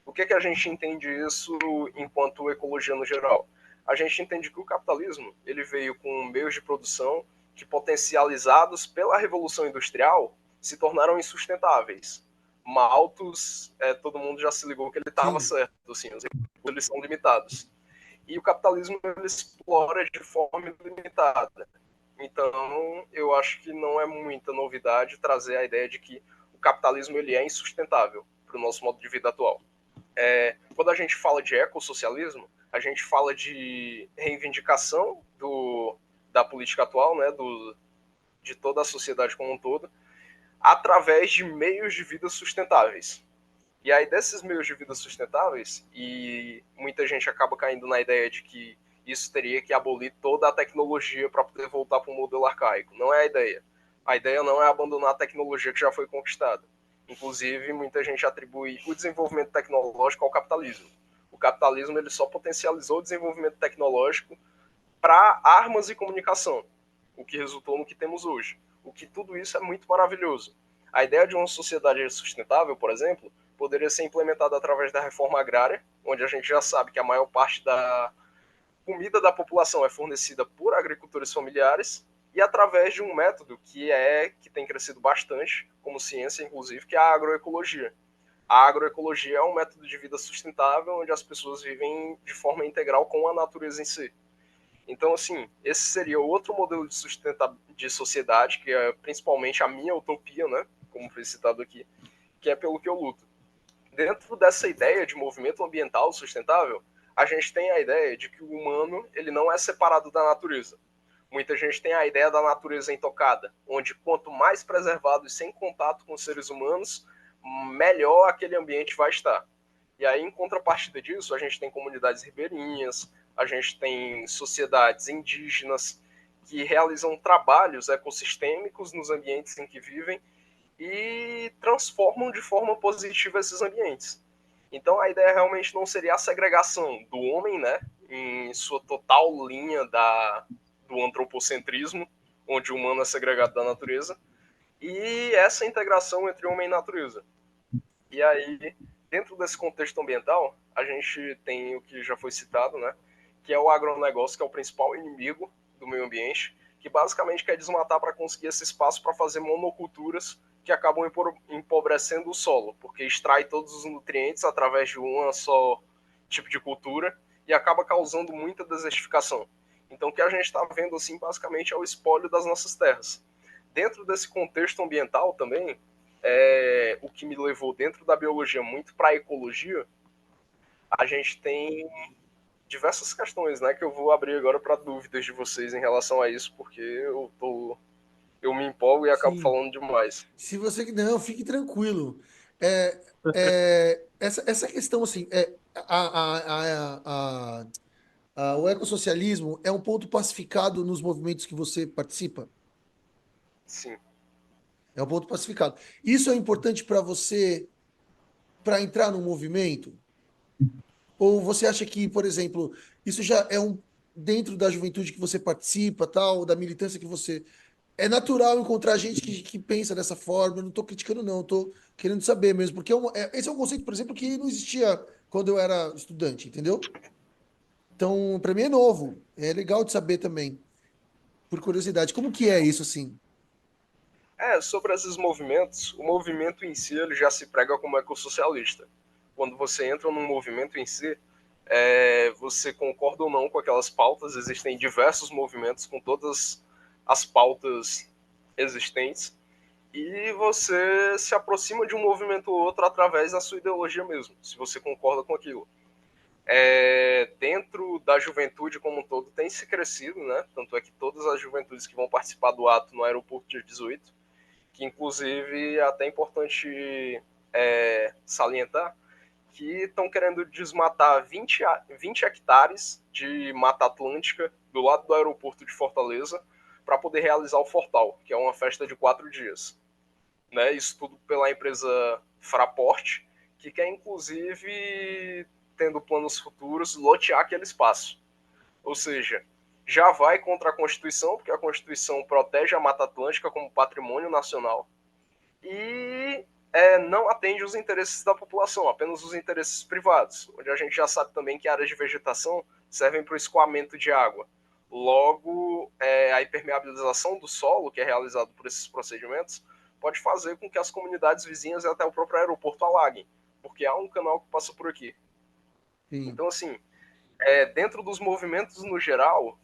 [SPEAKER 3] O que a gente entende isso enquanto ecologia no geral? a gente entende que o capitalismo ele veio com meios de produção que, potencializados pela Revolução Industrial, se tornaram insustentáveis. Malthus, todo mundo já se ligou que ele estava
[SPEAKER 1] Sim.
[SPEAKER 3] certo, assim, os recursos eles são limitados. E o capitalismo ele explora de forma ilimitada. Então, eu acho que não é muita novidade trazer a ideia de que o capitalismo ele é insustentável para o nosso modo de vida atual. Quando a gente fala de ecossocialismo, a gente fala de reivindicação da política atual, né, de toda a sociedade como um todo, através de meios de vida sustentáveis. E aí, desses meios de vida sustentáveis, e muita gente acaba caindo na ideia de que isso teria que abolir toda a tecnologia para poder voltar para um modelo arcaico. Não é a ideia. A ideia não é abandonar a tecnologia que já foi conquistada. Inclusive, muita gente atribui o desenvolvimento tecnológico ao capitalismo. O capitalismo ele só potencializou o desenvolvimento tecnológico para armas e comunicação, o que resultou no que temos hoje. O que tudo isso é muito maravilhoso. A ideia de uma sociedade sustentável, por exemplo, poderia ser implementada através da reforma agrária, onde a gente já sabe que a maior parte da comida da população é fornecida por agricultores familiares, e através de um método que tem crescido bastante, como ciência inclusive, que é a agroecologia. A agroecologia é um método de vida sustentável onde as pessoas vivem de forma integral com a natureza em si. Então, assim, esse seria outro modelo de sociedade, que é principalmente a minha utopia, né, como foi citado aqui, que é pelo que eu luto. Dentro dessa ideia de movimento ambiental sustentável, a gente tem a ideia de que o humano ele não é separado da natureza. Muita gente tem a ideia da natureza intocada, onde quanto mais preservado e sem contato com os seres humanos, melhor aquele ambiente vai estar. E aí, em contrapartida disso, a gente tem comunidades ribeirinhas, a gente tem sociedades indígenas que realizam trabalhos ecossistêmicos nos ambientes em que vivem e transformam de forma positiva esses ambientes. Então, a ideia realmente não seria a segregação do homem, né, em sua total linha do antropocentrismo, onde o humano é segregado da natureza, e essa integração entre homem e natureza. E aí, dentro desse contexto ambiental, a gente tem o que já foi citado, né, que é o agronegócio, que é o principal inimigo do meio ambiente, que basicamente quer desmatar para conseguir esse espaço para fazer monoculturas que acabam empobrecendo o solo, porque extrai todos os nutrientes através de uma só tipo de cultura e acaba causando muita desertificação. Então, o que a gente está vendo, assim, basicamente é o espólio das nossas terras. Dentro desse contexto ambiental também, o que me levou dentro da biologia muito para a ecologia, a gente tem diversas questões, né, que eu vou abrir agora para dúvidas de vocês em relação a isso, porque eu me empolgo e acabo
[SPEAKER 1] Sim.
[SPEAKER 3] falando demais.
[SPEAKER 1] Se você não, fique tranquilo. Essa questão assim, o ecossocialismo é um ponto pacificado nos movimentos que você participa.
[SPEAKER 3] Sim.
[SPEAKER 1] É um ponto pacificado. Isso é importante para você para entrar no movimento? Ou você acha que, por exemplo, isso já é um dentro da juventude que você participa, tal, da militância que você é natural encontrar gente que pensa dessa forma. Eu não estou criticando, não. Estou querendo saber mesmo. Porque esse é um conceito, por exemplo, que não existia quando eu era estudante, entendeu? Então, para mim é novo. É legal de saber também, por curiosidade. Como que é isso, assim?
[SPEAKER 3] Sobre esses movimentos, o movimento em si ele já se prega como ecossocialista. Quando você entra num movimento em si, você concorda ou não com aquelas pautas, existem diversos movimentos com todas as pautas existentes, e você se aproxima de um movimento ou outro através da sua ideologia mesmo, se você concorda com aquilo. Dentro da juventude como um todo tem se crescido, né? Tanto é que todas as juventudes que vão participar do ato no aeroporto de 18, que inclusive é até importante salientar, que estão querendo desmatar 20 hectares de Mata Atlântica do lado do aeroporto de Fortaleza para poder realizar o Fortal, que é uma festa de 4 dias. Né? Isso tudo pela empresa Fraport, que quer inclusive, tendo planos futuros, lotear aquele espaço. Ou seja, já vai contra a Constituição, porque a Constituição protege a Mata Atlântica como patrimônio nacional, e não atende os interesses da população, apenas os interesses privados, onde a gente já sabe também que áreas de vegetação servem para o escoamento de água. Logo, a impermeabilização do solo, que é realizado por esses procedimentos, pode fazer com que as comunidades vizinhas e até o próprio aeroporto alaguem, porque há um canal que passa por aqui.
[SPEAKER 1] Sim.
[SPEAKER 3] Então, assim, dentro dos movimentos no geral,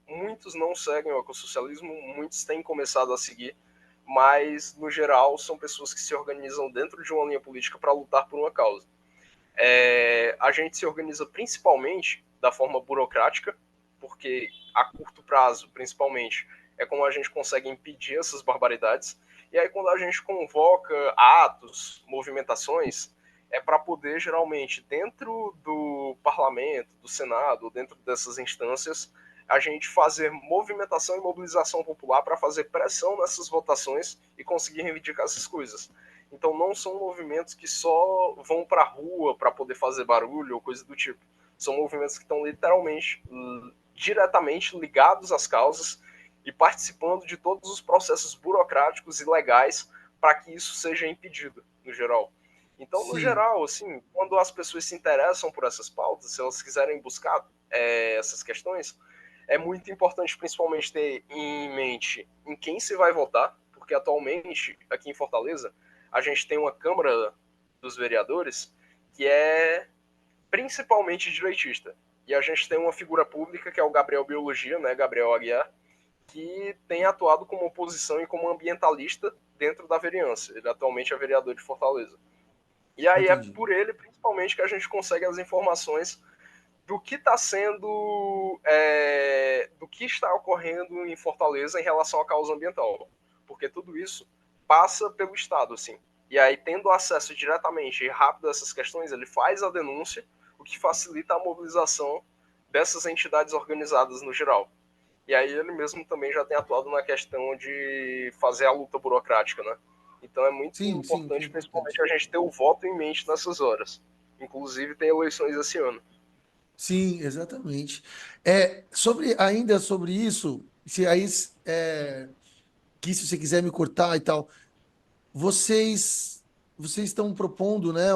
[SPEAKER 3] muitos não seguem o ecossocialismo, muitos têm começado a seguir, mas, no geral, são pessoas que se organizam dentro de uma linha política para lutar por uma causa. A gente se organiza principalmente da forma burocrática, porque a curto prazo, principalmente, é como a gente consegue impedir essas barbaridades. E aí, quando a gente convoca atos, movimentações, é para poder, geralmente, dentro do parlamento, do Senado, dentro dessas instâncias, a gente fazer movimentação e mobilização popular para fazer pressão nessas votações e conseguir reivindicar essas coisas. Então não são movimentos que só vão para a rua para poder fazer barulho ou coisa do tipo. São movimentos que estão literalmente, diretamente ligados às causas e participando de todos os processos burocráticos e legais para que isso seja impedido, no geral. Então, no
[SPEAKER 1] Sim.
[SPEAKER 3] geral, assim, quando as pessoas se interessam por essas pautas, se elas quiserem buscar essas questões, é muito importante, principalmente, ter em mente em quem se vai votar, porque atualmente, aqui em Fortaleza, a gente tem uma Câmara dos Vereadores que é principalmente direitista. E a gente tem uma figura pública que é o Gabriel Biologia, né, Gabriel Aguiar, que tem atuado como oposição e como ambientalista dentro da vereança. Ele atualmente é vereador de Fortaleza. E aí é
[SPEAKER 1] Entendi.
[SPEAKER 3] por ele, principalmente, que a gente consegue as informações do que está sendo, do que está ocorrendo em Fortaleza em relação à causa ambiental, porque tudo isso passa pelo Estado, assim. E aí, tendo acesso diretamente e rápido a essas questões, ele faz a denúncia, o que facilita a mobilização dessas entidades organizadas no geral. E aí ele mesmo também já tem atuado na questão de fazer a luta burocrática, né? Então é muito
[SPEAKER 1] Sim, sim, que é
[SPEAKER 3] importante,
[SPEAKER 1] importante.
[SPEAKER 3] principalmente, a gente ter o voto em mente nessas horas. Inclusive, tem eleições esse ano.
[SPEAKER 1] Sim, exatamente. Ainda sobre isso, se aí que se você quiser me cortar e tal, vocês vocês estão propondo, né,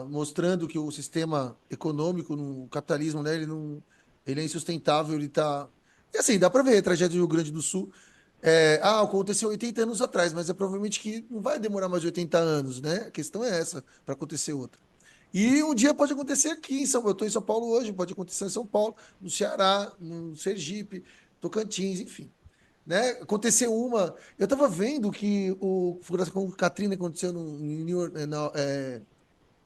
[SPEAKER 1] mostrando que o sistema econômico no capitalismo, né, ele é insustentável, ele tá. E assim, dá para ver a tragédia do Rio Grande do Sul. Aconteceu 80 anos atrás, mas é provavelmente que não vai demorar mais de 80 anos, né? A questão é essa, para acontecer outra. E um dia pode acontecer aqui em São Paulo. Eu estou em São Paulo hoje, pode acontecer em São Paulo, no Ceará, no Sergipe, Tocantins, enfim. Né? Aconteceu uma. Eu estava vendo que o furacão Katrina aconteceu em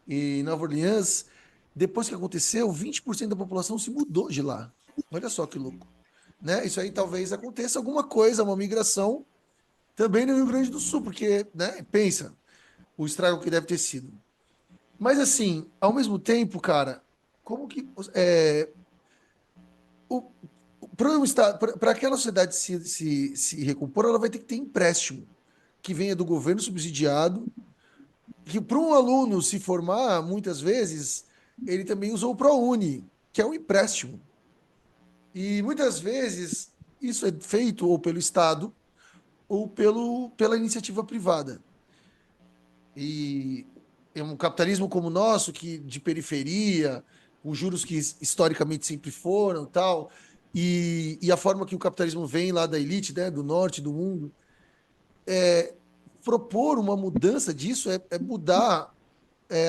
[SPEAKER 1] em Nova Orleans. Depois que aconteceu, 20% da população se mudou de lá. Olha só que louco. Né? Isso aí talvez aconteça alguma coisa, uma migração também no Rio Grande do Sul, porque, né, pensa, o estrago que deve ter sido. Mas assim, ao mesmo tempo, cara, como que o para aquela sociedade se recompor, ela vai ter que ter empréstimo que venha do governo subsidiado, que para um aluno se formar, muitas vezes, ele também usou o ProUni, que é um empréstimo. E muitas vezes isso é feito ou pelo Estado ou pela iniciativa privada. E é um capitalismo como o nosso, que de periferia, com juros que historicamente sempre foram, tal, e a forma que o capitalismo vem lá da elite, né, do norte do mundo, propor uma mudança disso é mudar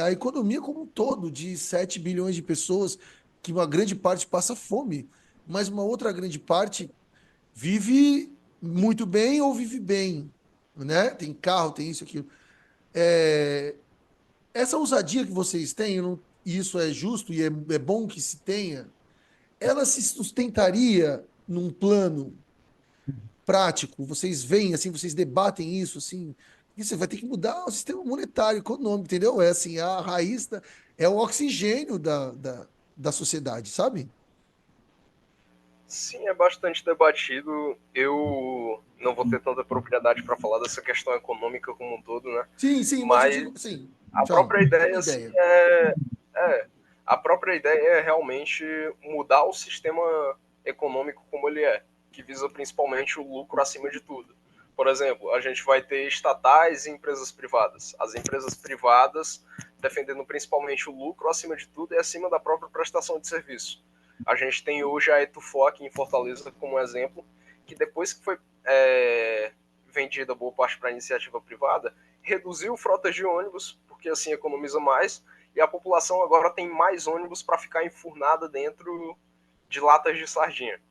[SPEAKER 1] a economia como um todo, de 7 bilhões de pessoas, que uma grande parte passa fome, mas uma outra grande parte vive muito bem ou vive bem, né? Tem carro, tem isso, aquilo. É, Essa ousadia que vocês têm, e isso é justo e é bom que se tenha, ela se sustentaria num plano prático? Vocês veem assim, vocês debatem isso assim, e você vai ter que mudar o sistema monetário, econômico, entendeu? É assim, a raiz é o oxigênio da sociedade, sabe?
[SPEAKER 3] Sim, é bastante debatido. Eu não vou ter tanta propriedade para falar dessa questão econômica como um todo, né?
[SPEAKER 1] Sim, sim, mas eu
[SPEAKER 3] Mas
[SPEAKER 1] digo, sim,
[SPEAKER 3] a
[SPEAKER 1] fala,
[SPEAKER 3] própria ideia,
[SPEAKER 1] uma
[SPEAKER 3] assim,
[SPEAKER 1] ideia.
[SPEAKER 3] a própria ideia é realmente mudar o sistema econômico como ele é, que visa principalmente o lucro acima de tudo. Por exemplo, a gente vai ter estatais e empresas privadas. As empresas privadas defendendo principalmente o lucro acima de tudo e acima da própria prestação de serviço. A gente tem hoje a Etufo aqui em Fortaleza como exemplo, que depois que foi vendida boa parte para a iniciativa privada, reduziu frotas de ônibus, porque assim economiza mais, e a população agora tem mais ônibus para ficar enfurnada dentro de latas de sardinha.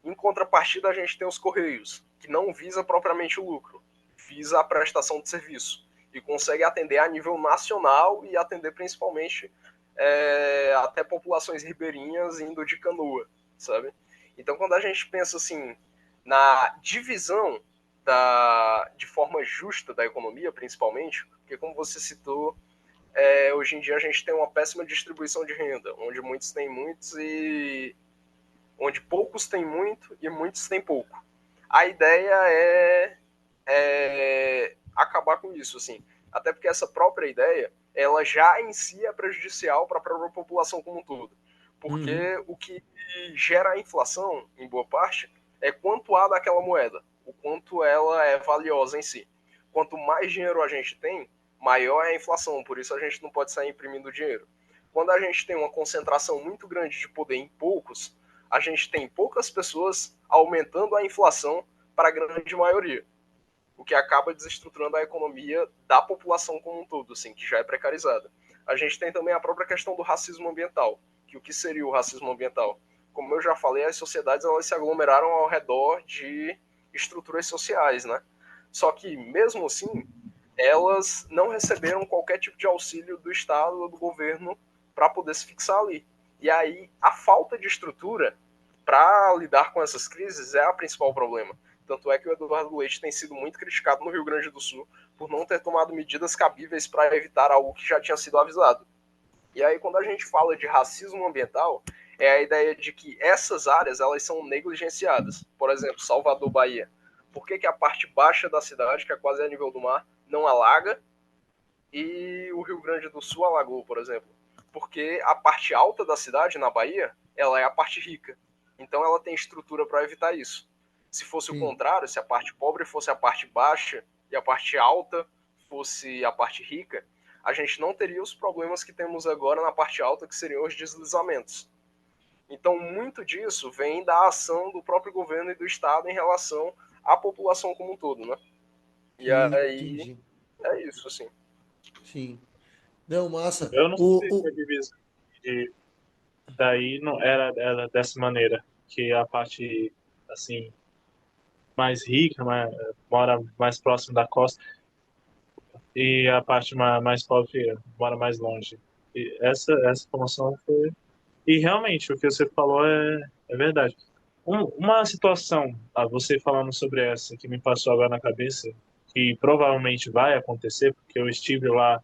[SPEAKER 3] Em contrapartida, a gente tem os Correios, que não visa propriamente o lucro, visa a prestação de serviço e consegue atender a nível nacional e atender principalmente até populações ribeirinhas indo de canoa, sabe? Então, quando a gente pensa assim na divisão de forma justa da economia, principalmente, porque como você citou, hoje em dia a gente tem uma péssima distribuição de renda, onde muitos têm muitos e onde poucos têm muito e muitos têm pouco. A ideia é acabar com isso, assim. Até porque essa própria ideia, ela já em si é prejudicial para a própria população como um todo. Porque o que gera a inflação, em boa parte, é quanto há daquela moeda, o quanto ela é valiosa em si. Quanto mais dinheiro a gente tem, maior é a inflação, por isso a gente não pode sair imprimindo dinheiro. Quando a gente tem uma concentração muito grande de poder em poucos, a gente tem poucas pessoas aumentando a inflação para a grande maioria, o que acaba desestruturando a economia da população como um todo, assim, que já é precarizada. A gente tem também a própria questão do racismo ambiental, que o que seria o racismo ambiental? Como eu já falei, as sociedades elas se aglomeraram ao redor de estruturas sociais, né? Só que, mesmo assim, elas não receberam qualquer tipo de auxílio do Estado ou do governo para poder se fixar ali. E aí, a falta de estrutura para lidar com essas crises é a principal problema. Tanto é que o Eduardo Leite tem sido muito criticado no Rio Grande do Sul por não ter tomado medidas cabíveis para evitar algo que já tinha sido avisado. E aí, quando a gente fala de racismo ambiental, é a ideia de que essas áreas elas são negligenciadas. Por exemplo, Salvador, Bahia. Por que a parte baixa da cidade, que é quase a nível do mar, não alaga e o Rio Grande do Sul alagou, por exemplo? Porque a parte alta da cidade, na Bahia, ela é a parte rica. Então ela tem estrutura para evitar isso. Se fosse o
[SPEAKER 1] Sim.
[SPEAKER 3] contrário, se a parte pobre fosse a parte baixa e a parte alta fosse a parte rica, a gente não teria os problemas que temos agora na parte alta, que seriam os deslizamentos. Então, muito disso vem da ação do próprio governo e do Estado em relação à população como um todo, né? E aí,
[SPEAKER 1] Entendi.
[SPEAKER 3] é isso, assim.
[SPEAKER 1] Sim. Não, massa.
[SPEAKER 2] Eu não sei se a divisão de, daí não era dessa maneira, que a parte assim mais rica, mora mais próximo da costa e a parte mais pobre mora mais longe. E essa promoção foi. E realmente, o que você falou é verdade. Uma situação, você falando sobre essa, que me passou agora na cabeça, que provavelmente vai acontecer, porque eu estive lá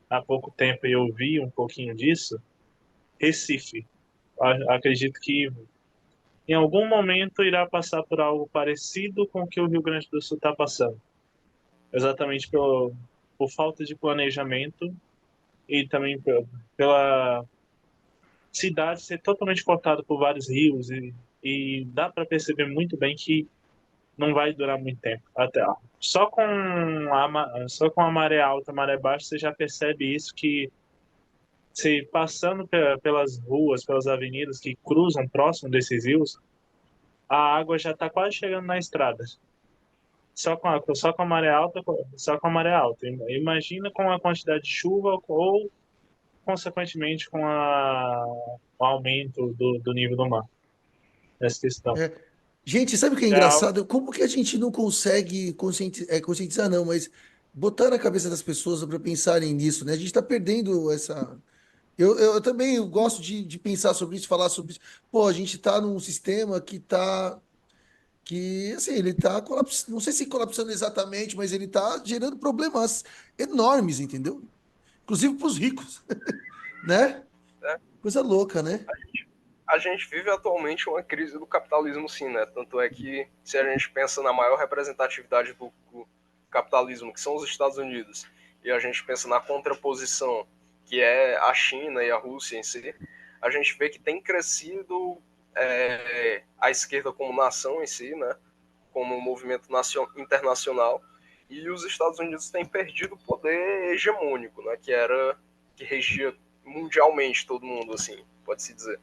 [SPEAKER 2] há pouco tempo e eu vi um pouquinho disso, Recife. Acredito que em algum momento irá passar por algo parecido com o que o Rio Grande do Sul está passando. Exatamente por falta de planejamento e também pela cidade ser totalmente cortada por vários rios e dá para perceber muito bem que não vai durar muito tempo. Até só com a maré alta, a maré baixa, você já percebe isso que se passando pelas ruas, pelas avenidas que cruzam próximo desses rios, a água já está quase chegando na estrada. Só com a maré alta, só com a maré alta. Imagina com a quantidade de chuva ou consequentemente com o aumento do nível do mar. Essa questão.
[SPEAKER 1] É. Gente, sabe o que é
[SPEAKER 2] É algo.
[SPEAKER 1] engraçado? Como que a gente não consegue conscientizar, não, mas botar na cabeça das pessoas para pensarem nisso, né? A gente está perdendo essa. Eu também gosto de pensar sobre isso, falar sobre isso. Pô, a gente está num sistema que assim, ele está colapsando, não sei se colapsando exatamente, mas ele está gerando problemas enormes, entendeu? Inclusive para os ricos, né?
[SPEAKER 3] Né?
[SPEAKER 1] Coisa louca, né?
[SPEAKER 3] A gente vive atualmente uma crise do capitalismo, sim, né? Tanto é que, se a gente pensa na maior representatividade do capitalismo, que são os Estados Unidos, e a gente pensa na contraposição, que é a China e a Rússia em si, a gente vê que tem crescido a esquerda como nação em si, né? como um movimento internacional, e os Estados Unidos têm perdido o poder hegemônico, né, que regia mundialmente todo mundo, assim, pode-se dizer.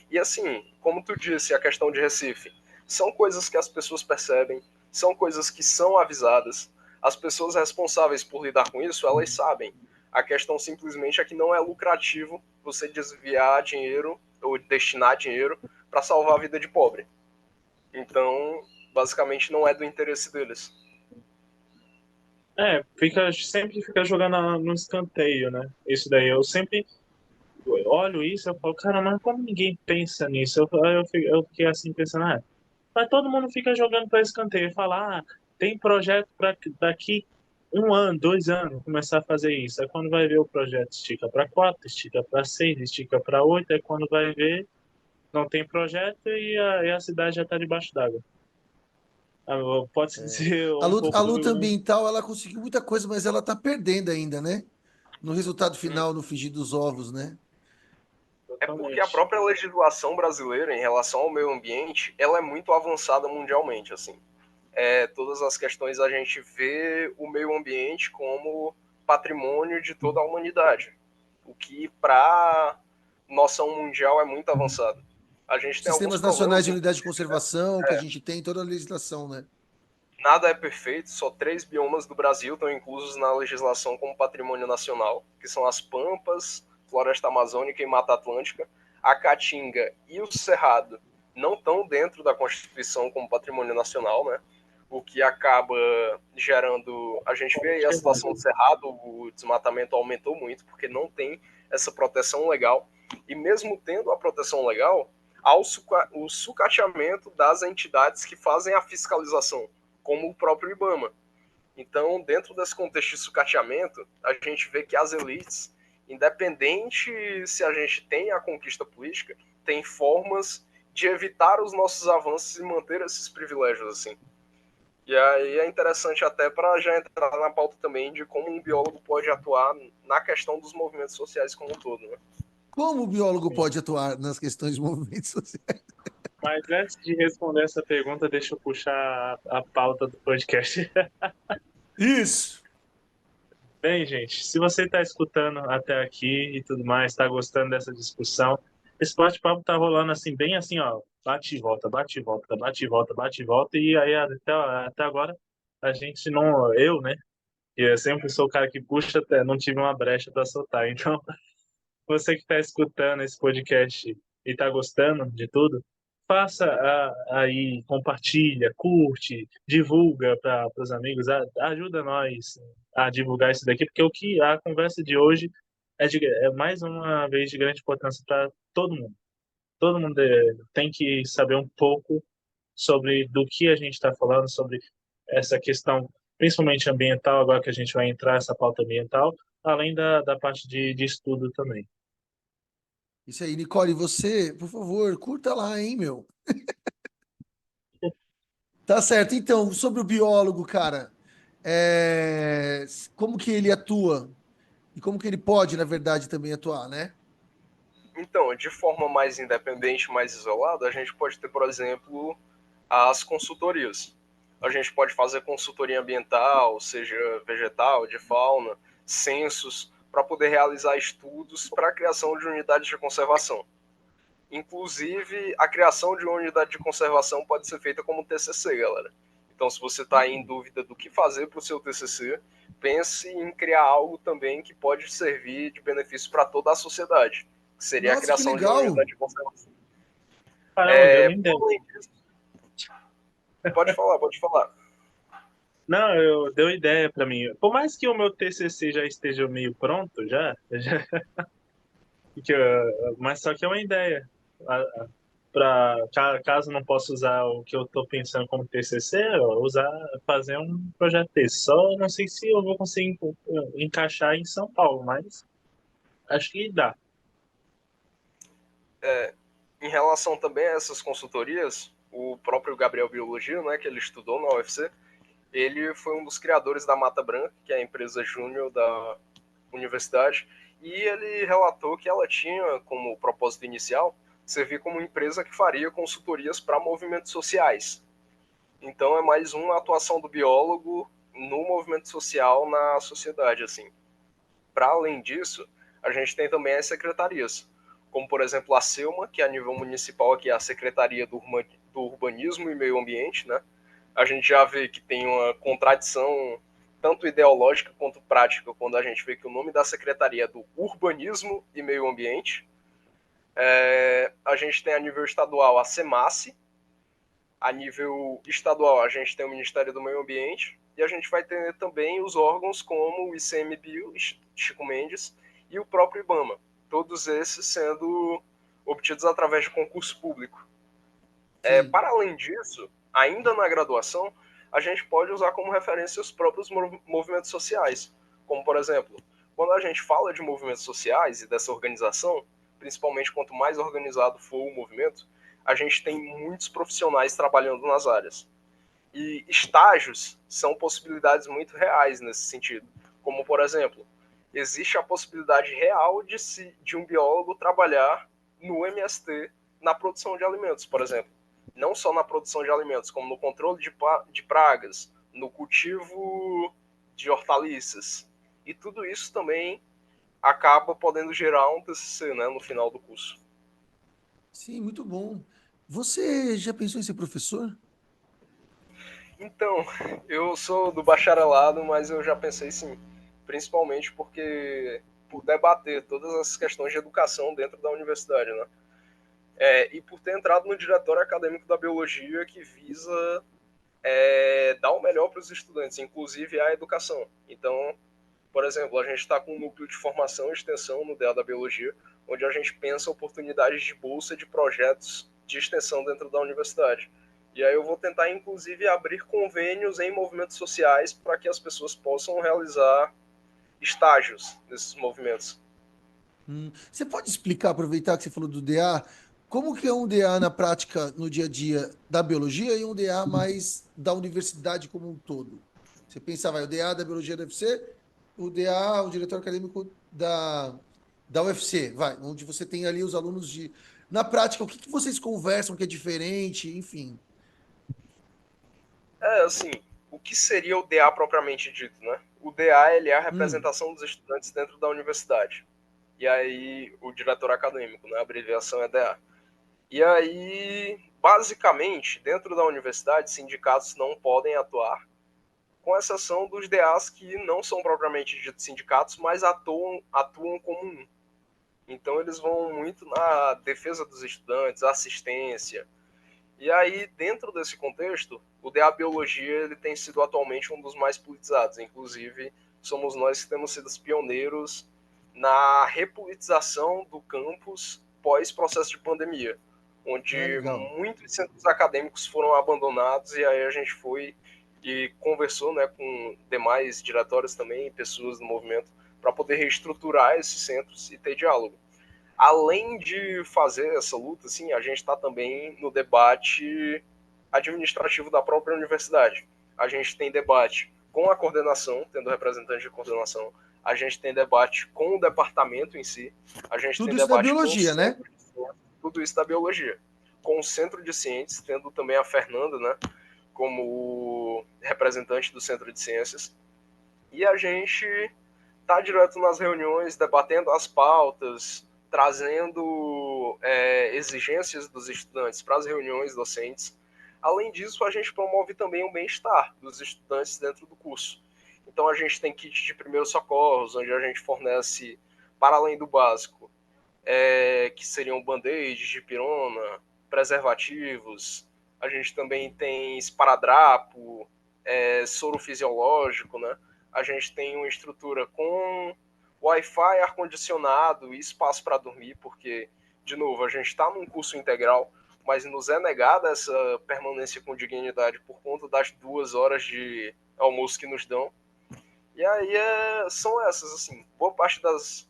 [SPEAKER 3] E assim, como tu disse, a questão de Recife, são coisas que as pessoas percebem, são coisas que são avisadas, as pessoas responsáveis por lidar com isso, elas sabem. A questão simplesmente é que não é lucrativo você desviar dinheiro ou destinar dinheiro para salvar a vida de pobre. Então, basicamente, não é do interesse deles.
[SPEAKER 2] Sempre fica jogando no escanteio, né? Isso daí, eu sempre olho isso, eu falo, cara, mas como ninguém pensa nisso? Eu fiquei assim pensando, mas todo mundo fica jogando para escanteio, fala, tem projeto para daqui 1 ano, 2 anos começar a fazer isso. Aí quando vai ver o projeto estica para 4, estica para 6, estica para 8, aí quando vai ver não tem projeto e a cidade já está debaixo d'água. Pode-se dizer
[SPEAKER 1] A
[SPEAKER 2] um
[SPEAKER 1] luta, a
[SPEAKER 2] pouco
[SPEAKER 1] luta
[SPEAKER 2] do.
[SPEAKER 1] ambiental, ela conseguiu muita coisa, mas ela tá perdendo ainda, né? No resultado final, no frigir dos ovos, né?
[SPEAKER 3] É porque a
[SPEAKER 2] Totalmente.
[SPEAKER 3] própria legislação brasileira em relação ao meio ambiente, ela é muito avançada mundialmente, assim. Todas as questões a gente vê o meio ambiente como patrimônio de toda a humanidade, o que para noção mundial é muito avançado. A gente tem alguns
[SPEAKER 1] Sistemas nacionais
[SPEAKER 3] problemas,
[SPEAKER 1] de unidade de
[SPEAKER 3] inclusive,
[SPEAKER 1] conservação, que a gente tem em toda a legislação, né?
[SPEAKER 3] nada é perfeito, só 3 biomas do Brasil estão inclusos na legislação como patrimônio nacional, que são as Pampas, Floresta Amazônica e Mata Atlântica. A Caatinga e o Cerrado não estão dentro da Constituição como patrimônio nacional, né? O que acaba gerando. A gente vê aí a situação do Cerrado, o desmatamento aumentou muito, porque não tem essa proteção legal. E mesmo tendo a proteção legal, há o sucateamento das entidades que fazem a fiscalização, como o próprio IBAMA. Então, dentro desse contexto de sucateamento, a gente vê que as elites, independente se a gente tem a conquista política, tem formas de evitar os nossos avanços e manter esses privilégios assim. E aí é interessante até para já entrar na pauta também de como um biólogo pode atuar na questão dos movimentos sociais como um todo, né?
[SPEAKER 1] Como o biólogo
[SPEAKER 2] Sim.
[SPEAKER 1] pode atuar nas questões de movimentos sociais?
[SPEAKER 2] Mas antes de responder essa pergunta, deixa eu puxar a pauta do podcast.
[SPEAKER 1] Isso!
[SPEAKER 2] Bem, gente, se você está escutando até aqui e tudo mais, está gostando dessa discussão, esse bate-papo tá rolando assim, bem assim, ó, bate e volta, bate e volta, bate e volta, bate e volta, e aí até agora a gente não, eu, né, que eu sempre sou o cara que puxa, até não tive uma brecha para soltar. Então, você que está escutando esse podcast e está gostando de tudo, faça aí, compartilha, curte, divulga para os amigos, ajuda nós a divulgar isso daqui, porque a conversa de hoje é mais uma vez de grande importância para todo mundo. Todo mundo tem que saber um pouco sobre do que a gente está falando, sobre essa questão, principalmente ambiental, agora que a gente vai entrar essa pauta ambiental, além da parte de estudo também.
[SPEAKER 1] Isso aí, Nicole, você, por favor, curta lá, hein, meu? Tá certo. Então, sobre o biólogo, cara, é, como que ele atua? E como que ele pode, na verdade, também atuar, né?
[SPEAKER 3] Então, de forma mais independente, mais isolada, a gente pode ter, por exemplo, as consultorias. A gente pode fazer consultoria ambiental, seja vegetal, de fauna, censos, para poder realizar estudos para a criação de unidades de conservação. Inclusive, a criação de uma unidade de conservação pode ser feita como TCC, galera. Então, se você está em dúvida do que fazer para o seu TCC, pense em criar algo também que pode servir de benefício para toda a sociedade, que seria a
[SPEAKER 1] Nossa, que
[SPEAKER 3] criação de uma
[SPEAKER 1] legal!
[SPEAKER 3] unidade de conservação.
[SPEAKER 2] Caramba, deu nem
[SPEAKER 3] Por
[SPEAKER 2] ideia.
[SPEAKER 3] além disso, pode falar, pode falar.
[SPEAKER 2] Não, deu ideia para mim. Por mais que o meu TCC já esteja meio pronto, já mas só que é uma ideia. Para caso não possa usar o que eu estou pensando como TCC, fazer um projeto desse. Só não sei se eu vou conseguir encaixar em São Paulo, mas acho que dá.
[SPEAKER 3] Em relação também a essas consultorias, o próprio Gabriel Biologia, né, que ele estudou na UFC, ele foi um dos criadores da Mata Branca, que é a empresa júnior da universidade, e ele relatou que ela tinha como propósito inicial servir como empresa que faria consultorias para movimentos sociais. Então é mais uma atuação do biólogo no movimento social, na sociedade, assim. Para além disso, a gente tem também as secretarias, como por exemplo a SEUMA, que é a nível municipal aqui é a Secretaria do Urbanismo e Meio Ambiente, né? A gente já vê que tem uma contradição tanto ideológica quanto prática quando a gente vê que o nome da secretaria é do Urbanismo e Meio Ambiente. A gente tem a nível estadual a SEMASSE, a nível estadual a gente tem o Ministério do Meio Ambiente, e a gente vai ter também os órgãos como o ICMBio, Chico Mendes, e o próprio IBAMA, todos esses sendo obtidos através de concurso público.
[SPEAKER 1] Sim.
[SPEAKER 3] Para além disso, ainda na graduação, a gente pode usar como referência os próprios movimentos sociais, como por exemplo, quando a gente fala de movimentos sociais e dessa organização, principalmente quanto mais organizado for o movimento, a gente tem muitos profissionais trabalhando nas áreas. E estágios são possibilidades muito reais nesse sentido. Como, por exemplo, existe a possibilidade real de um biólogo trabalhar no MST na produção de alimentos, por exemplo. Não só na produção de alimentos, como no controle de pragas, no cultivo de hortaliças. E tudo isso também acaba podendo gerar um TCC, né, no final do curso.
[SPEAKER 1] Sim, muito bom. Você já pensou em ser professor?
[SPEAKER 3] Então, eu sou do bacharelado, mas eu já pensei sim, principalmente porque por debater todas as questões de educação dentro da universidade, né? E por ter entrado no diretório acadêmico da biologia que visa dar o melhor para os estudantes, inclusive a educação. Então, por exemplo, a gente está com um núcleo de formação e extensão no DEA da biologia, onde a gente pensa oportunidades de bolsa de projetos de extensão dentro da universidade. E aí eu vou tentar, inclusive, abrir convênios em movimentos sociais para que as pessoas possam realizar estágios nesses movimentos.
[SPEAKER 1] Você pode explicar, aproveitar que você falou do DA, como que é um DA na prática, no dia a dia da biologia e um DA mais da universidade como um todo? Você pensa, vai, o DA da biologia deve ser o DA, o diretor acadêmico da UFC, vai, onde você tem ali os alunos de... Na prática, o que que vocês conversam que é diferente, enfim.
[SPEAKER 3] Assim, o que seria o DA propriamente dito, né? O DA ele é a
[SPEAKER 1] Hum,
[SPEAKER 3] representação dos estudantes dentro da universidade. E aí o diretor acadêmico, né? A abreviação é DA. E aí, basicamente, dentro da universidade, sindicatos não podem atuar, com exceção dos DAs que não são propriamente ditos sindicatos, mas atuam como um. Então, eles vão muito na defesa dos estudantes, assistência. E aí, dentro desse contexto, o DA Biologia ele tem sido atualmente um dos mais politizados. Inclusive, somos nós que temos sido os pioneiros na repolitização do campus pós-processo de pandemia, onde
[SPEAKER 1] legal.
[SPEAKER 3] muitos centros acadêmicos foram abandonados e aí a gente foi e conversou, né, com demais diretórios também, pessoas do movimento, para poder reestruturar esses centros e ter diálogo. Além de fazer essa luta, assim, a gente está também no debate administrativo da própria universidade. A gente tem debate com a coordenação, tendo representante de coordenação, a gente tem debate com o departamento em si, a gente tem
[SPEAKER 1] Tudo isso da
[SPEAKER 3] debate com o
[SPEAKER 1] biologia, né?
[SPEAKER 3] centro de ciências, tudo isso da biologia. Com o centro de ciências, tendo também a Fernanda, né, como representante do centro de ciências. E a gente está direto nas reuniões, debatendo as pautas, trazendo exigências dos estudantes para as reuniões docentes. Além disso, a gente promove também o bem-estar dos estudantes dentro do curso. Então, a gente tem kit de primeiros socorros, onde a gente fornece, para além do básico, que seriam band-aids de pirona, preservativos. A gente também tem esparadrapo, soro fisiológico, né? A gente tem uma estrutura com Wi-Fi, ar-condicionado e espaço para dormir, porque, de novo, a gente está num curso integral, mas nos é negada essa permanência com dignidade por conta das 2 horas de almoço que nos dão. E aí são essas, assim, boa parte das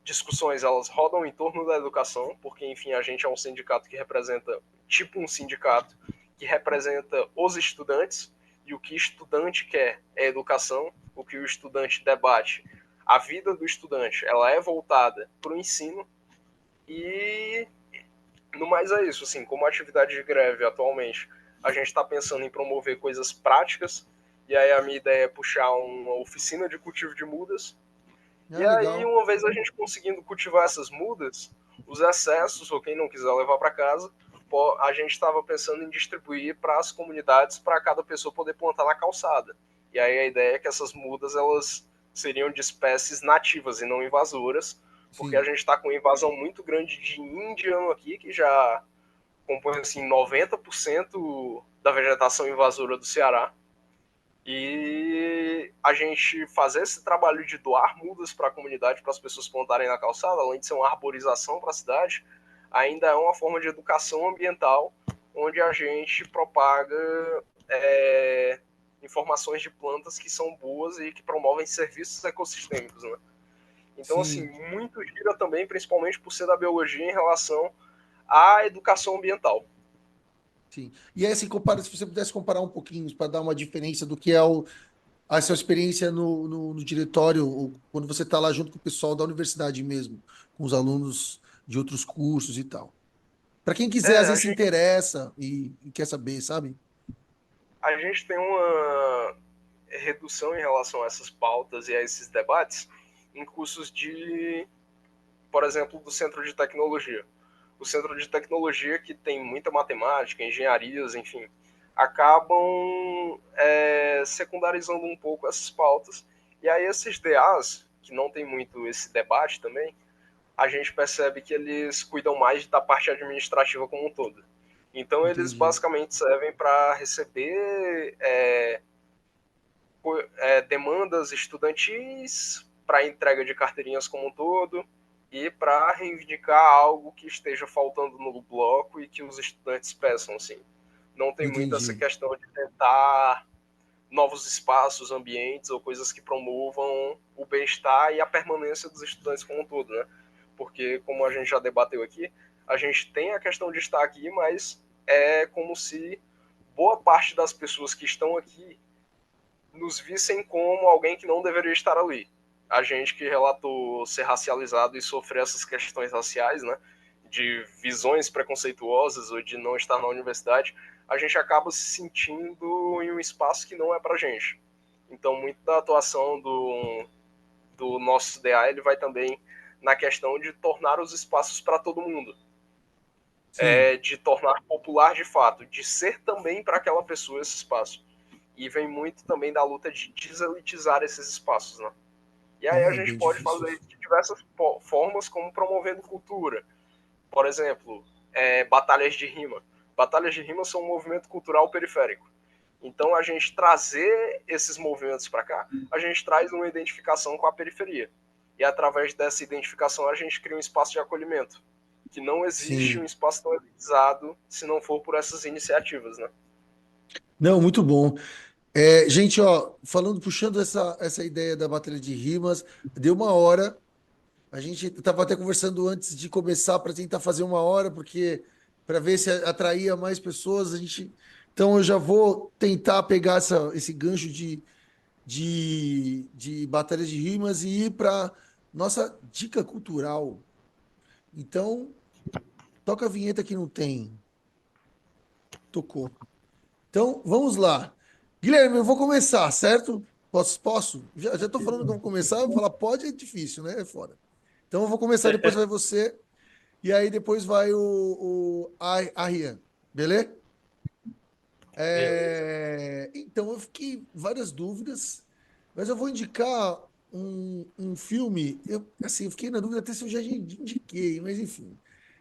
[SPEAKER 3] discussões elas rodam em torno da educação, porque enfim a gente é um sindicato que representa tipo um sindicato que representa os estudantes e o que o estudante quer é educação, o que o estudante debate, a vida do estudante ela é voltada para o ensino e no mais é isso, assim, como atividade de greve atualmente a gente está pensando em promover coisas práticas, e aí a minha ideia é puxar uma oficina de cultivo de mudas.
[SPEAKER 1] Ah,
[SPEAKER 3] E aí,
[SPEAKER 1] legal.
[SPEAKER 3] uma vez a gente conseguindo cultivar essas mudas, os excessos, ou quem não quiser levar para casa, a gente estava pensando em distribuir para as comunidades, para cada pessoa poder plantar na calçada. E aí a ideia é que essas mudas elas seriam de espécies nativas e não invasoras, porque a
[SPEAKER 1] Sim,
[SPEAKER 3] gente está com uma invasão muito grande de indiano aqui, que já compõe assim 90% da vegetação invasora do Ceará. E a gente fazer esse trabalho de doar mudas para a comunidade, para as pessoas plantarem na calçada, além de ser uma arborização para a cidade, ainda é uma forma de educação ambiental, onde a gente propaga informações de plantas que são boas e que promovem serviços ecossistêmicos, né? Então, assim,
[SPEAKER 1] sim,
[SPEAKER 3] muito gira também, principalmente por ser da biologia, em relação à educação ambiental.
[SPEAKER 1] sim. E aí, assim, se você pudesse comparar um pouquinho para dar uma diferença do que é a sua experiência no diretório, ou quando você está lá junto com o pessoal da universidade mesmo, com os alunos de outros cursos e tal. Para quem quiser, às
[SPEAKER 3] É,
[SPEAKER 1] vezes se interessa e quer saber, sabe?
[SPEAKER 3] a gente tem uma redução em relação a essas pautas e a esses debates em cursos de, por exemplo, do Centro de Tecnologia. O Centro de Tecnologia, que tem muita matemática, engenharias, enfim, acabam secundarizando um pouco essas pautas. E aí esses DAs, que não tem muito esse debate também, a gente percebe que eles cuidam mais da parte administrativa como um todo. Então eles
[SPEAKER 1] Entendi.
[SPEAKER 3] basicamente servem para receber demandas estudantis, para entrega de carteirinhas como um todo e para reivindicar algo que esteja faltando no bloco e que os estudantes peçam, assim. Não tem muito essa
[SPEAKER 1] Entendi.
[SPEAKER 3] questão de tentar novos espaços, ambientes ou coisas que promovam o bem-estar e a permanência dos estudantes como um todo, né? Porque, como a gente já debateu aqui, a gente tem a questão de estar aqui, mas é como se boa parte das pessoas que estão aqui nos vissem como alguém que não deveria estar ali. A gente que relatou ser racializado e sofrer essas questões raciais, né, de visões preconceituosas ou de não estar na universidade, a gente acaba se sentindo em um espaço que não é pra gente. Então, muito da atuação do nosso DA, ele vai também na questão de tornar os espaços para todo mundo,
[SPEAKER 1] Sim.
[SPEAKER 3] de tornar popular de fato, de ser também para aquela pessoa esse espaço. E vem muito também da luta de deselitizar esses espaços, né? E aí a
[SPEAKER 1] É
[SPEAKER 3] gente
[SPEAKER 1] bem
[SPEAKER 3] pode
[SPEAKER 1] difícil.
[SPEAKER 3] fazer de diversas formas, como promovendo cultura. Por exemplo, batalhas de rima. Batalhas de rima são um movimento cultural periférico. Então, a gente trazer esses movimentos para cá, a gente traz uma identificação com a periferia. E através dessa identificação, a gente cria um espaço de acolhimento. Que não existe um
[SPEAKER 1] Sim.
[SPEAKER 3] espaço tão elitizado se não for por essas iniciativas, né?
[SPEAKER 1] Não, muito bom. É, gente, ó, falando, puxando essa ideia da batalha de rimas, deu uma hora. A gente estava até conversando antes de começar para tentar fazer uma hora, porque para ver se atraía mais pessoas. Então eu já vou tentar pegar esse gancho de batalha de rimas e ir para nossa dica cultural. Então, toca a vinheta que não tem. Tocou. Então, vamos lá. Guilherme, eu vou começar, certo? Posso? Posso? Já estou falando que eu vou começar, eu vou falar pode é difícil, né? É fora. Então, eu vou começar, depois vai você, e aí depois vai a Rian. Beleza?
[SPEAKER 2] Beleza.
[SPEAKER 1] Então, eu fiquei várias dúvidas, mas eu vou indicar um filme. Assim, eu fiquei na dúvida até se eu já indiquei, mas enfim.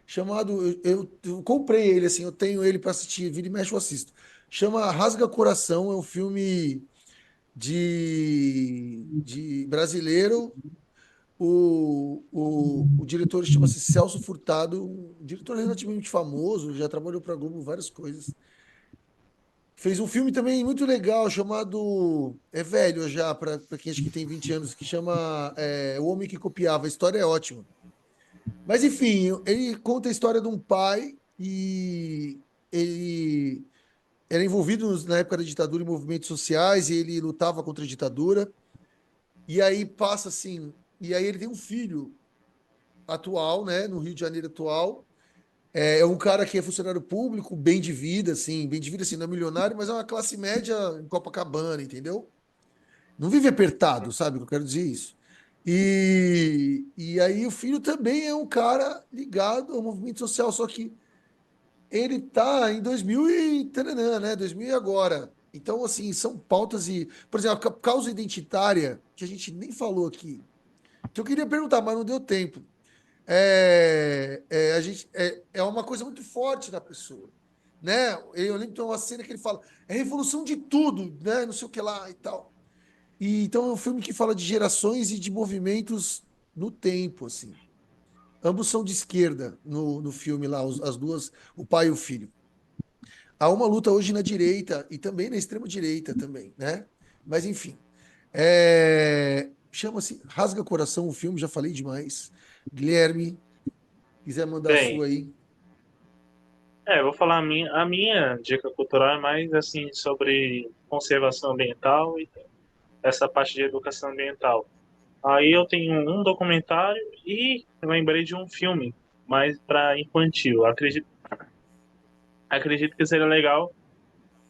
[SPEAKER 1] Chamado. Eu comprei ele, assim, eu tenho ele para assistir, vira e mexe, eu assisto. Chama Rasga Coração, é um filme de brasileiro. O diretor chama-se Celso Furtado, um diretor relativamente famoso, já trabalhou para a Globo várias coisas. Fez um filme também muito legal chamado. É velho já, para quem acha que tem 20 anos, que chama O Homem que Copiava. A história é ótima. Mas, enfim, ele conta a história de um pai e ele era envolvido na época da ditadura em movimentos sociais e ele lutava contra a ditadura. E aí passa assim. E aí ele tem um filho atual, né, no Rio de Janeiro atual. É um cara que é funcionário público, bem de vida, assim, não é milionário, mas é uma classe média em Copacabana, entendeu? Não vive apertado, sabe o que eu quero dizer isso? E aí o filho também é um cara ligado ao movimento social, só que ele tá em 2000 e taranã, né? 2000 e agora. Então, assim, são pautas e, por exemplo, a causa identitária, que a gente nem falou aqui, que eu queria perguntar, mas não deu tempo. É uma coisa muito forte da pessoa, né? Eu lembro de uma cena que ele fala, é revolução de tudo, né? Não sei o que lá e tal. E então é um filme que fala de gerações e de movimentos no tempo, assim. Ambos são de esquerda no filme lá, as duas, o pai e o filho. Há uma luta hoje na direita e também na extrema direita também, né? Mas enfim, chama-se Rasga Coração o filme, já falei demais. Guilherme, quiser mandar a
[SPEAKER 2] Bem,
[SPEAKER 1] sua aí.
[SPEAKER 2] eu vou falar a minha dica cultural é mais assim sobre conservação ambiental e essa parte de educação ambiental. Aí eu tenho um documentário e lembrei de um filme, mais para infantil. Acredito que seria legal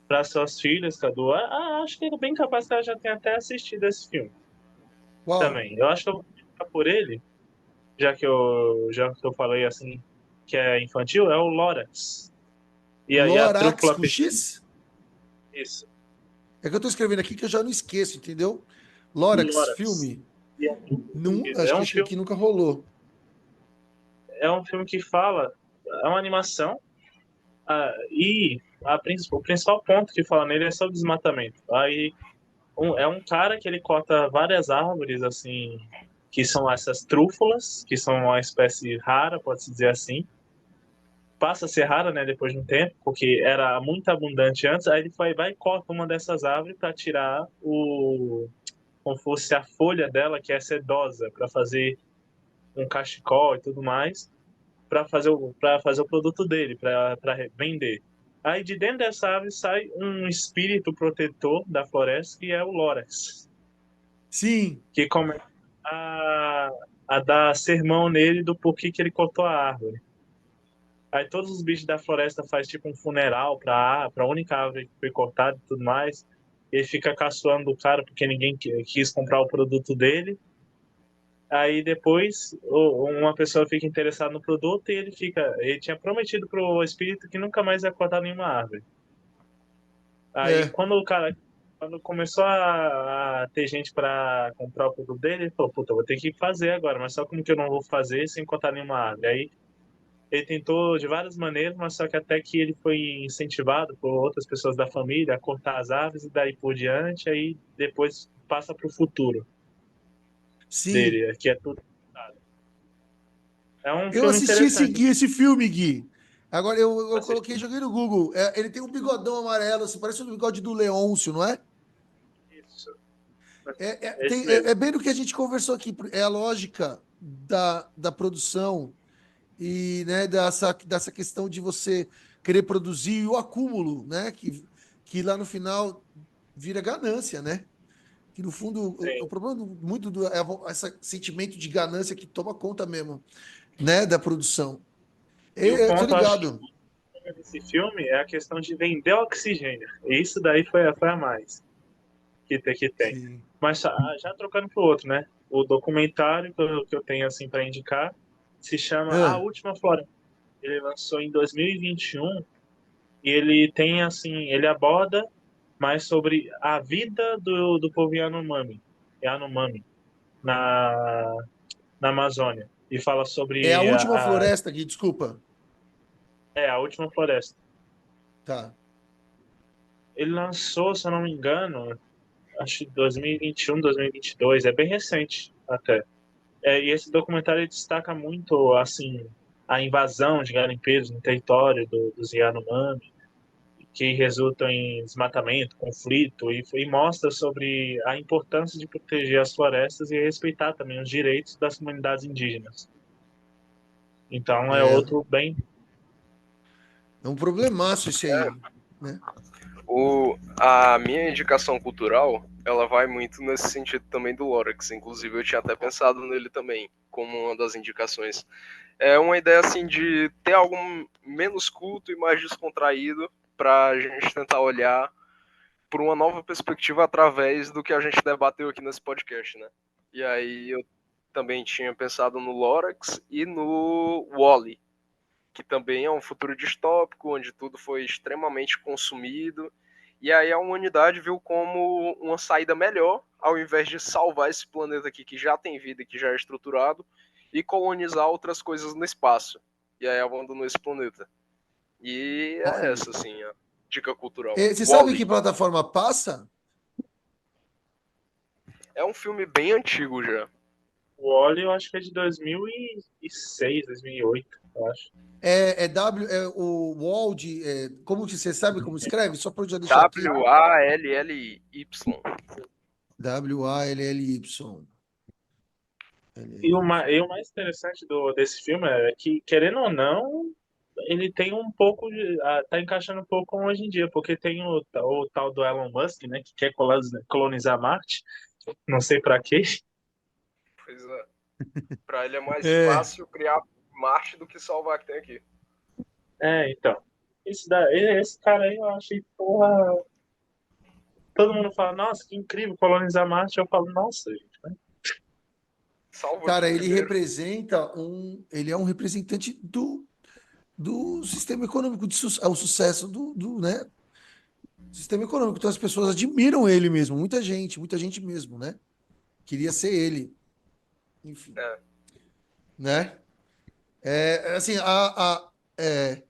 [SPEAKER 2] para suas filhas, Cadu. Acho que é bem capaz que ela já tenha até assistido esse filme
[SPEAKER 1] Qual?
[SPEAKER 2] também. Eu acho que eu vou ficar por ele, já que eu falei assim que é infantil, é o Lorax. E a
[SPEAKER 1] Lorax
[SPEAKER 2] trúfula
[SPEAKER 1] com X?
[SPEAKER 2] isso,
[SPEAKER 1] É que eu tô escrevendo aqui que eu já não esqueço, entendeu? Lorax,
[SPEAKER 2] Lorax.
[SPEAKER 1] filme.
[SPEAKER 2] E
[SPEAKER 1] Não,
[SPEAKER 2] é um
[SPEAKER 1] acho que
[SPEAKER 2] filme,
[SPEAKER 1] aqui nunca rolou.
[SPEAKER 2] é um filme que fala, é uma animação. O principal ponto que fala nele é sobre desmatamento. Aí é um cara que ele corta várias árvores, assim, que são essas trúfulas, que são uma espécie rara, pode-se dizer assim. Passa a ser rara, né, depois de um tempo, porque era muito abundante antes. Aí ele vai e corta uma dessas árvores para tirar como fosse a folha dela, que é sedosa, para fazer um cachecol e tudo mais. Para fazer o produto dele, para vender. Aí de dentro dessa árvore sai um espírito protetor da floresta que é o Lorax,
[SPEAKER 1] Sim,
[SPEAKER 2] que começa a, a dar sermão nele do porquê que ele cortou a árvore. Aí todos os bichos da floresta faz tipo um funeral para a única árvore que foi cortada e tudo mais. Ele fica caçoando o cara porque ninguém quis comprar o produto dele. Aí depois uma pessoa fica interessada no produto e ele tinha prometido pro espírito que nunca mais ia cortar nenhuma árvore. Aí
[SPEAKER 1] é.
[SPEAKER 2] quando começou a ter gente para comprar o produto dele, ele falou, puta, eu vou ter que fazer agora, mas só como que eu não vou fazer sem cortar nenhuma árvore? Aí ele tentou de várias maneiras, mas só que até que ele foi incentivado por outras pessoas da família a cortar as árvores e daí por diante, aí depois passa pro futuro
[SPEAKER 1] Sim.
[SPEAKER 2] dele, que é tudo. É um
[SPEAKER 1] Eu
[SPEAKER 2] filme
[SPEAKER 1] assisti
[SPEAKER 2] interessante.
[SPEAKER 1] esse filme, Gui. Agora eu coloquei,
[SPEAKER 2] Assistir.
[SPEAKER 1] joguei no Google. Ele tem um bigodão amarelo, assim, parece o bigode do Leôncio, não é?
[SPEAKER 2] Isso.
[SPEAKER 1] É,
[SPEAKER 2] É esse
[SPEAKER 1] é
[SPEAKER 2] mesmo.
[SPEAKER 1] bem do que a gente conversou aqui. É a lógica da produção e, né, dessa questão de você querer produzir e o acúmulo, né? Que lá no final vira ganância, né? Que no fundo o
[SPEAKER 2] Sim.
[SPEAKER 1] problema muito esse sentimento de ganância que toma conta mesmo, né, da produção.
[SPEAKER 2] E o
[SPEAKER 1] Eu tô
[SPEAKER 2] ponto, acho que
[SPEAKER 1] ligado.
[SPEAKER 2] desse filme é a questão de vender oxigênio. E isso daí foi a mais que tem.
[SPEAKER 1] Sim.
[SPEAKER 2] Mas já trocando pro outro, né? O documentário que eu tenho assim para indicar se chama A
[SPEAKER 1] Ah,
[SPEAKER 2] Última Floresta. Ele lançou em 2021 e ele tem assim, ele aborda mais sobre a vida do povo Yanomami na, na Amazônia. E fala
[SPEAKER 1] é a
[SPEAKER 2] sobre
[SPEAKER 1] última floresta, Gui, desculpa.
[SPEAKER 2] a última floresta.
[SPEAKER 1] Tá.
[SPEAKER 2] Ele lançou, se eu não me engano, acho que 2021, 2022, é bem recente até. E esse documentário ele destaca muito, assim, a invasão de garimpeiros no território dos Yanomami, que resulta em desmatamento, conflito, e mostra sobre a importância de proteger as florestas e respeitar também os direitos das comunidades indígenas. Então é
[SPEAKER 1] É,
[SPEAKER 2] outro bem.
[SPEAKER 1] é um problemaço esse
[SPEAKER 3] É,
[SPEAKER 1] aí, né?
[SPEAKER 3] a minha indicação cultural, ela vai muito nesse sentido também do Lorax. Inclusive, eu tinha até pensado nele também, como uma das indicações. É uma ideia assim de ter algo menos culto e mais descontraído para a gente tentar olhar por uma nova perspectiva através do que a gente debateu aqui nesse podcast, né? E aí eu também tinha pensado no Lorax e no Wall-E, que também é um futuro distópico, onde tudo foi extremamente consumido, e aí a humanidade viu como uma saída melhor, ao invés de salvar esse planeta aqui que já tem vida, que já é estruturado, e colonizar outras coisas no espaço. E aí abandonou esse planeta. E é
[SPEAKER 1] Olha.
[SPEAKER 3] essa, assim, a dica cultural.
[SPEAKER 1] Você sabe em
[SPEAKER 3] Wall-E.
[SPEAKER 1] que plataforma passa?
[SPEAKER 3] É um filme bem antigo já.
[SPEAKER 2] O Oli eu acho que é de 2006, 2008, eu acho.
[SPEAKER 1] O Wald, como que você sabe como escreve? Só para eu já deixar aqui.
[SPEAKER 3] Wally.
[SPEAKER 1] Wally.
[SPEAKER 2] E o mais interessante desse filme é que, querendo ou não, ele tem um pouco de. Tá encaixando um pouco com hoje em dia, porque tem o tal do Elon Musk, né, que quer colonizar Marte. Não sei pra quê.
[SPEAKER 3] Pois é. Pra ele é mais
[SPEAKER 1] É,
[SPEAKER 3] fácil criar Marte do que salvar a que tem aqui.
[SPEAKER 2] Então. Esse cara aí eu achei, porra. Todo mundo fala, nossa, que incrível colonizar Marte. Eu falo, nossa, gente.
[SPEAKER 3] Salva aqui
[SPEAKER 1] cara, ele
[SPEAKER 3] primeiro.
[SPEAKER 1] representa ele é um representante do sistema econômico, o sucesso né? Sistema econômico. Então as pessoas admiram ele mesmo, muita gente mesmo, né? Queria ser ele, enfim,
[SPEAKER 3] É.
[SPEAKER 1] né? Assim, é,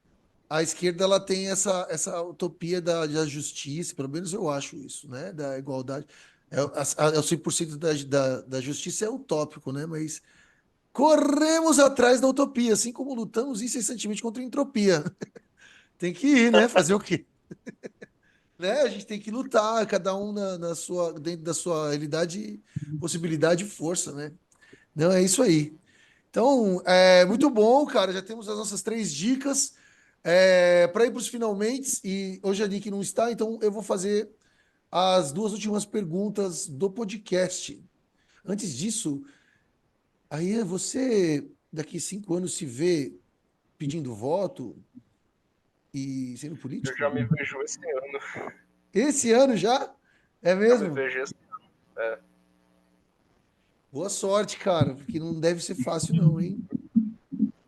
[SPEAKER 1] a esquerda ela tem essa utopia da justiça, pelo menos eu acho isso, né? Da igualdade. O 100% da justiça é utópico, né? Mas corremos atrás da utopia, assim como lutamos incessantemente contra a entropia. Tem que ir, né? Fazer o quê? Né? A gente tem que lutar, cada um dentro da sua realidade, possibilidade e força, né? Não, é isso aí. Então, muito bom, cara. Já temos as nossas 3 dicas. Para ir para os finalmente, e hoje a Nick não está, então eu vou fazer as 2 últimas perguntas do podcast. Antes disso, aí você daqui 5 anos se vê pedindo voto e sendo
[SPEAKER 3] Eu já
[SPEAKER 1] político?
[SPEAKER 3] me vejo esse ano.
[SPEAKER 1] Esse ano já? É
[SPEAKER 3] Já me
[SPEAKER 1] mesmo?
[SPEAKER 3] vejo esse ano. É.
[SPEAKER 1] Boa sorte, cara, porque não deve ser fácil, não, hein?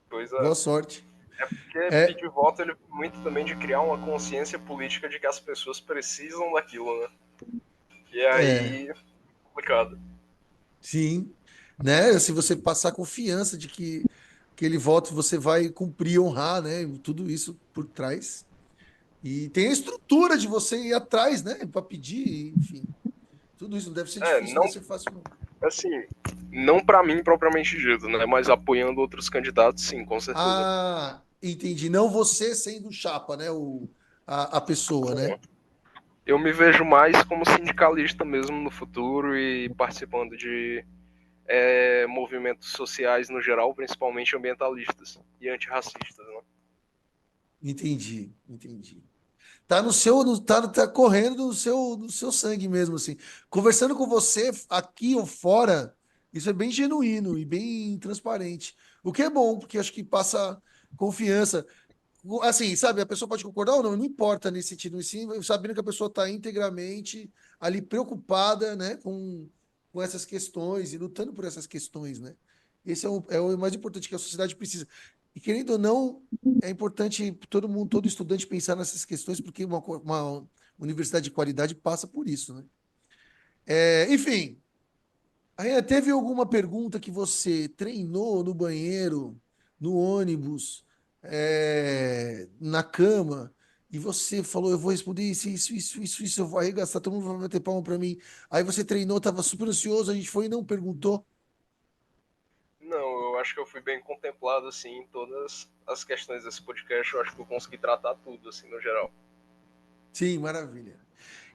[SPEAKER 3] Pois
[SPEAKER 1] Boa
[SPEAKER 3] é.
[SPEAKER 1] sorte.
[SPEAKER 3] É porque
[SPEAKER 1] É,
[SPEAKER 3] pedir voto ele muito também de criar uma consciência política de que as pessoas precisam daquilo, né? E
[SPEAKER 1] é,
[SPEAKER 3] aí, complicado.
[SPEAKER 1] sim. Né? Se você passar confiança de que aquele voto você vai cumprir, honrar, né? Tudo isso por trás. E tem a estrutura de você ir atrás, né? Para pedir, enfim. Tudo isso não deve ser difícil, não
[SPEAKER 3] Não,
[SPEAKER 1] deve ser fácil, não.
[SPEAKER 3] assim, não pra mim propriamente dito, né? Mas apoiando outros candidatos, sim, com certeza.
[SPEAKER 1] Ah, entendi. Não você sendo chapa, né? A pessoa, né?
[SPEAKER 3] Eu me vejo mais como sindicalista mesmo no futuro e participando de movimentos sociais no geral, principalmente ambientalistas e antirracistas, né?
[SPEAKER 1] Entendi. Tá no seu, tá correndo no seu sangue mesmo, assim. Conversando com você aqui ou fora, isso é bem genuíno e bem transparente. O que é bom, porque acho que passa confiança. Assim, sabe, a pessoa pode concordar ou não, não importa nesse sentido, e sim, sabendo que a pessoa está integramente ali preocupada, né, com essas questões e lutando por essas questões, né? Esse é o mais importante que a sociedade precisa. E querendo ou não, é importante todo mundo, todo estudante pensar nessas questões, porque uma universidade de qualidade passa por isso, né? Enfim, aí teve alguma pergunta que você treinou no banheiro, no ônibus, na cama, e você falou, eu vou responder isso, eu vou arregaçar, todo mundo vai bater palma para mim. Aí você treinou, estava super ansioso, a gente foi e não perguntou.
[SPEAKER 3] Não, eu acho que eu fui bem contemplado, assim, em todas as questões desse podcast. Eu acho que eu consegui tratar tudo, assim, no geral.
[SPEAKER 1] Sim, maravilha.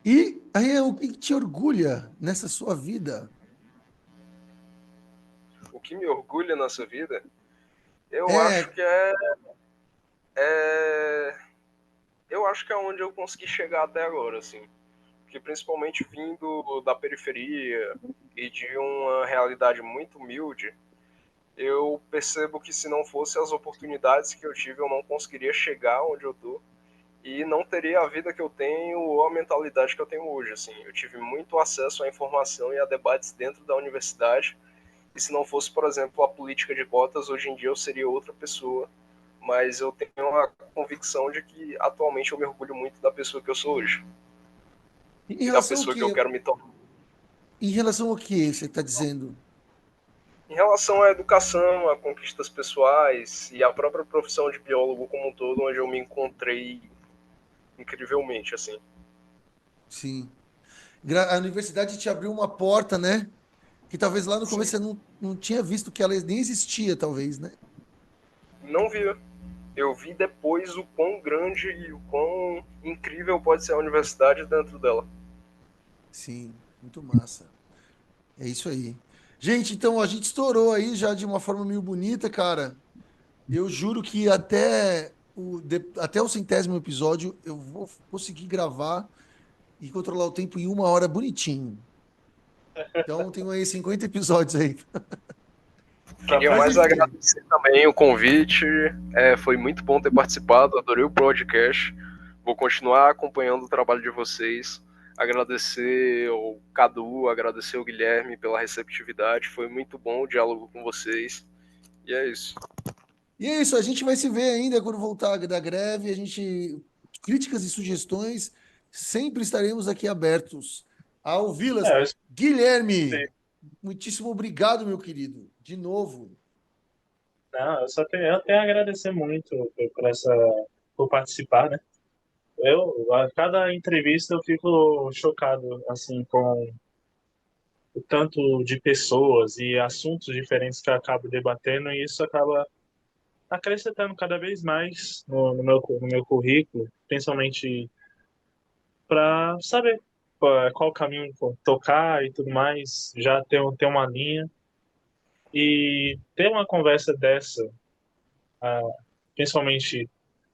[SPEAKER 1] E aí, o que te orgulha nessa sua vida?
[SPEAKER 3] O que me orgulha nessa vida, eu acho
[SPEAKER 1] É,
[SPEAKER 3] que é eu acho que é onde eu consegui chegar até agora, assim. Porque principalmente vindo da periferia e de uma realidade muito humilde, eu percebo que se não fosse as oportunidades que eu tive, eu não conseguiria chegar onde eu tô e não teria a vida que eu tenho ou a mentalidade que eu tenho hoje. Assim, eu tive muito acesso à informação e a debates dentro da universidade, e se não fosse, por exemplo, a política de cotas, hoje em dia eu seria outra pessoa. Mas eu tenho uma convicção de que atualmente eu me orgulho muito da pessoa que eu sou hoje
[SPEAKER 1] Em
[SPEAKER 3] e da
[SPEAKER 1] relação ao
[SPEAKER 3] pessoa que eu
[SPEAKER 1] quê?
[SPEAKER 3] quero me tornar.
[SPEAKER 1] Em relação ao que você está dizendo?
[SPEAKER 3] Em relação à educação, a conquistas pessoais e a própria profissão de biólogo como um todo, onde eu me encontrei incrivelmente, assim.
[SPEAKER 1] Sim. A universidade te abriu uma porta, né? Que talvez lá no
[SPEAKER 3] Sim,
[SPEAKER 1] começo você não tinha visto que ela nem existia, talvez, né?
[SPEAKER 3] não via. Eu vi depois o quão grande e o quão incrível pode ser a universidade dentro dela.
[SPEAKER 1] Sim, muito massa. É isso aí. Gente, então a gente estourou aí já de uma forma meio bonita, cara. Eu juro que até o 100º episódio eu vou conseguir gravar e controlar o tempo em 1 hora bonitinho. Então tem aí 50 episódios aí.
[SPEAKER 3] Queria
[SPEAKER 1] Mas
[SPEAKER 3] mais
[SPEAKER 1] enfim.
[SPEAKER 3] agradecer também o convite. Foi muito bom ter participado, adorei o podcast. Vou continuar acompanhando o trabalho de vocês. Agradecer o Cadu, agradecer o Guilherme pela receptividade. Foi muito bom o diálogo com vocês. E é isso.
[SPEAKER 1] E é isso, a gente vai se ver ainda quando voltar da greve. Críticas e sugestões, sempre estaremos aqui abertos a ouvi-las.
[SPEAKER 2] É,
[SPEAKER 1] Guilherme, muitíssimo obrigado, meu querido. De novo.
[SPEAKER 2] não, eu tenho a agradecer muito por participar, né? A cada entrevista eu fico chocado, assim, com o tanto de pessoas e assuntos diferentes que eu acabo debatendo, e isso acaba acrescentando cada vez mais no meu currículo, principalmente para saber qual caminho tocar e tudo mais, já ter uma linha. E ter uma conversa dessa, ah, principalmente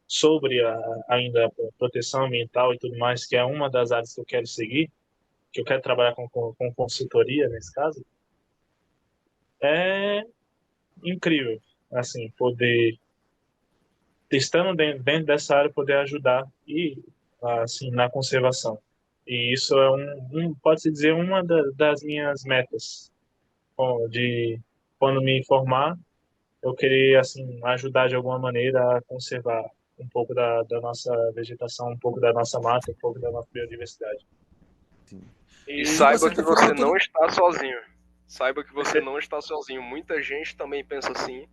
[SPEAKER 2] sobre ainda a proteção ambiental e tudo mais, que é uma das áreas que eu quero seguir, que eu quero trabalhar com consultoria nesse caso, é incrível, assim, poder, estando dentro dessa área, poder ajudar e, assim, na conservação. E isso é pode-se dizer, uma das minhas metas, de quando me formar, eu queria, assim, ajudar de alguma maneira a conservar um pouco da nossa vegetação, um pouco da nossa mata, um pouco da nossa biodiversidade.
[SPEAKER 1] Sim.
[SPEAKER 3] E
[SPEAKER 1] De uma
[SPEAKER 3] saiba que
[SPEAKER 1] certa forma,
[SPEAKER 3] você não
[SPEAKER 1] todo.
[SPEAKER 3] está sozinho. Saiba que você não está sozinho. Muita gente também pensa assim.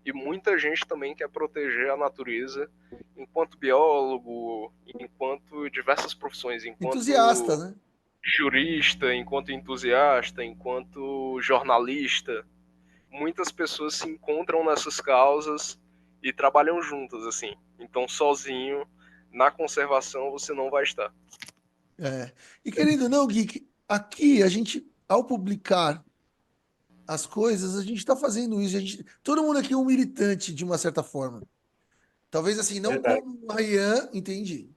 [SPEAKER 3] E muita gente também quer proteger a natureza enquanto biólogo, enquanto diversas profissões,
[SPEAKER 1] Entusiasta,
[SPEAKER 3] enquanto
[SPEAKER 1] né?
[SPEAKER 3] jurista, enquanto entusiasta, enquanto jornalista. Muitas pessoas se encontram nessas causas e trabalham juntas, assim. Então, sozinho, na conservação, você não vai estar.
[SPEAKER 1] É. E querendo ou não, Gui, aqui a gente, ao publicar as coisas, a gente está fazendo isso. Todo mundo aqui é um militante, de uma certa forma. Talvez assim, não
[SPEAKER 2] Verdade.
[SPEAKER 1] como o Ryan, entende?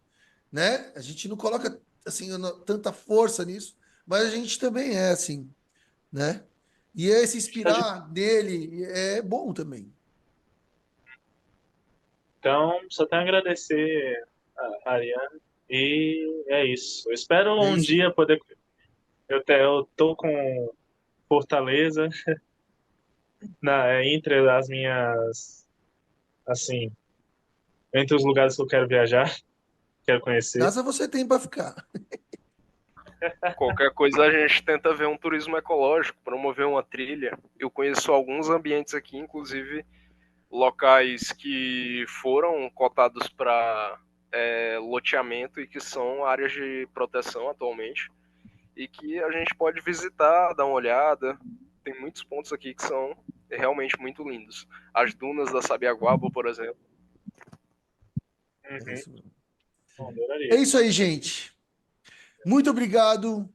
[SPEAKER 1] Né? A gente não coloca assim tanta força nisso, mas a gente também é assim, né? E se
[SPEAKER 2] Está de
[SPEAKER 1] inspirar nele é bom também.
[SPEAKER 2] Então, só tenho a agradecer a Ariane. E é isso. Eu espero
[SPEAKER 1] É
[SPEAKER 2] um
[SPEAKER 1] isso aí.
[SPEAKER 2] dia poder. Eu tô com Fortaleza entre as minhas. Assim, entre os lugares que eu quero viajar, quero conhecer.
[SPEAKER 1] Casa você tem para ficar.
[SPEAKER 3] Qualquer coisa a gente tenta ver um turismo ecológico, promover uma trilha. Eu conheço alguns ambientes aqui, inclusive locais que foram cotados para loteamento e que são áreas de proteção atualmente e que a gente pode visitar, dar uma olhada. Tem muitos pontos aqui que são realmente muito lindos. As dunas da Sabiaguaba, por exemplo.
[SPEAKER 1] É
[SPEAKER 2] Uhum.
[SPEAKER 1] isso, mesmo.
[SPEAKER 2] Bom,
[SPEAKER 1] É
[SPEAKER 2] adoraria.
[SPEAKER 1] isso aí, gente. Muito obrigado,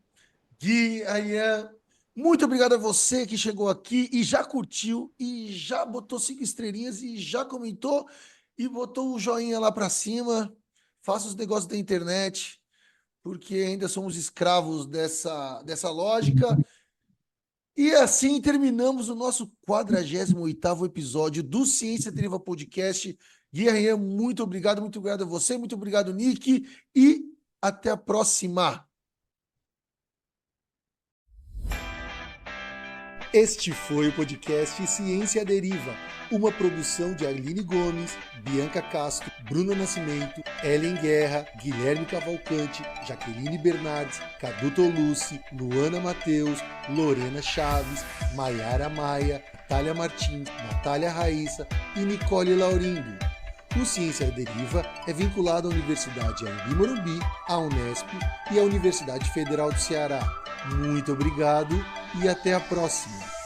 [SPEAKER 1] Gui, Ryan. Muito obrigado a você que chegou aqui e já curtiu e já botou 5 estrelinhas e já comentou e botou o joinha lá para cima. Faça os negócios da internet, porque ainda somos escravos dessa lógica. E assim terminamos o nosso 48º episódio do Ciência Deriva Podcast. Guilherme, muito obrigado a você, muito obrigado, Nick, e até a próxima. Este foi o podcast Ciência Deriva, uma produção de Aline Gomes, Bianca Castro, Bruno Nascimento, Ellen Guerra, Guilherme Cavalcante, Jaqueline Bernardes, Cadu Tolucci, Luana Mateus, Lorena Chaves, Maiara Maia, Natália Martins, Natália Raíssa e Nicole Laurindo. O Ciência Deriva é vinculado à Universidade Anhembi Morumbi, à Unesp e à Universidade Federal do Ceará. Muito obrigado e até a próxima!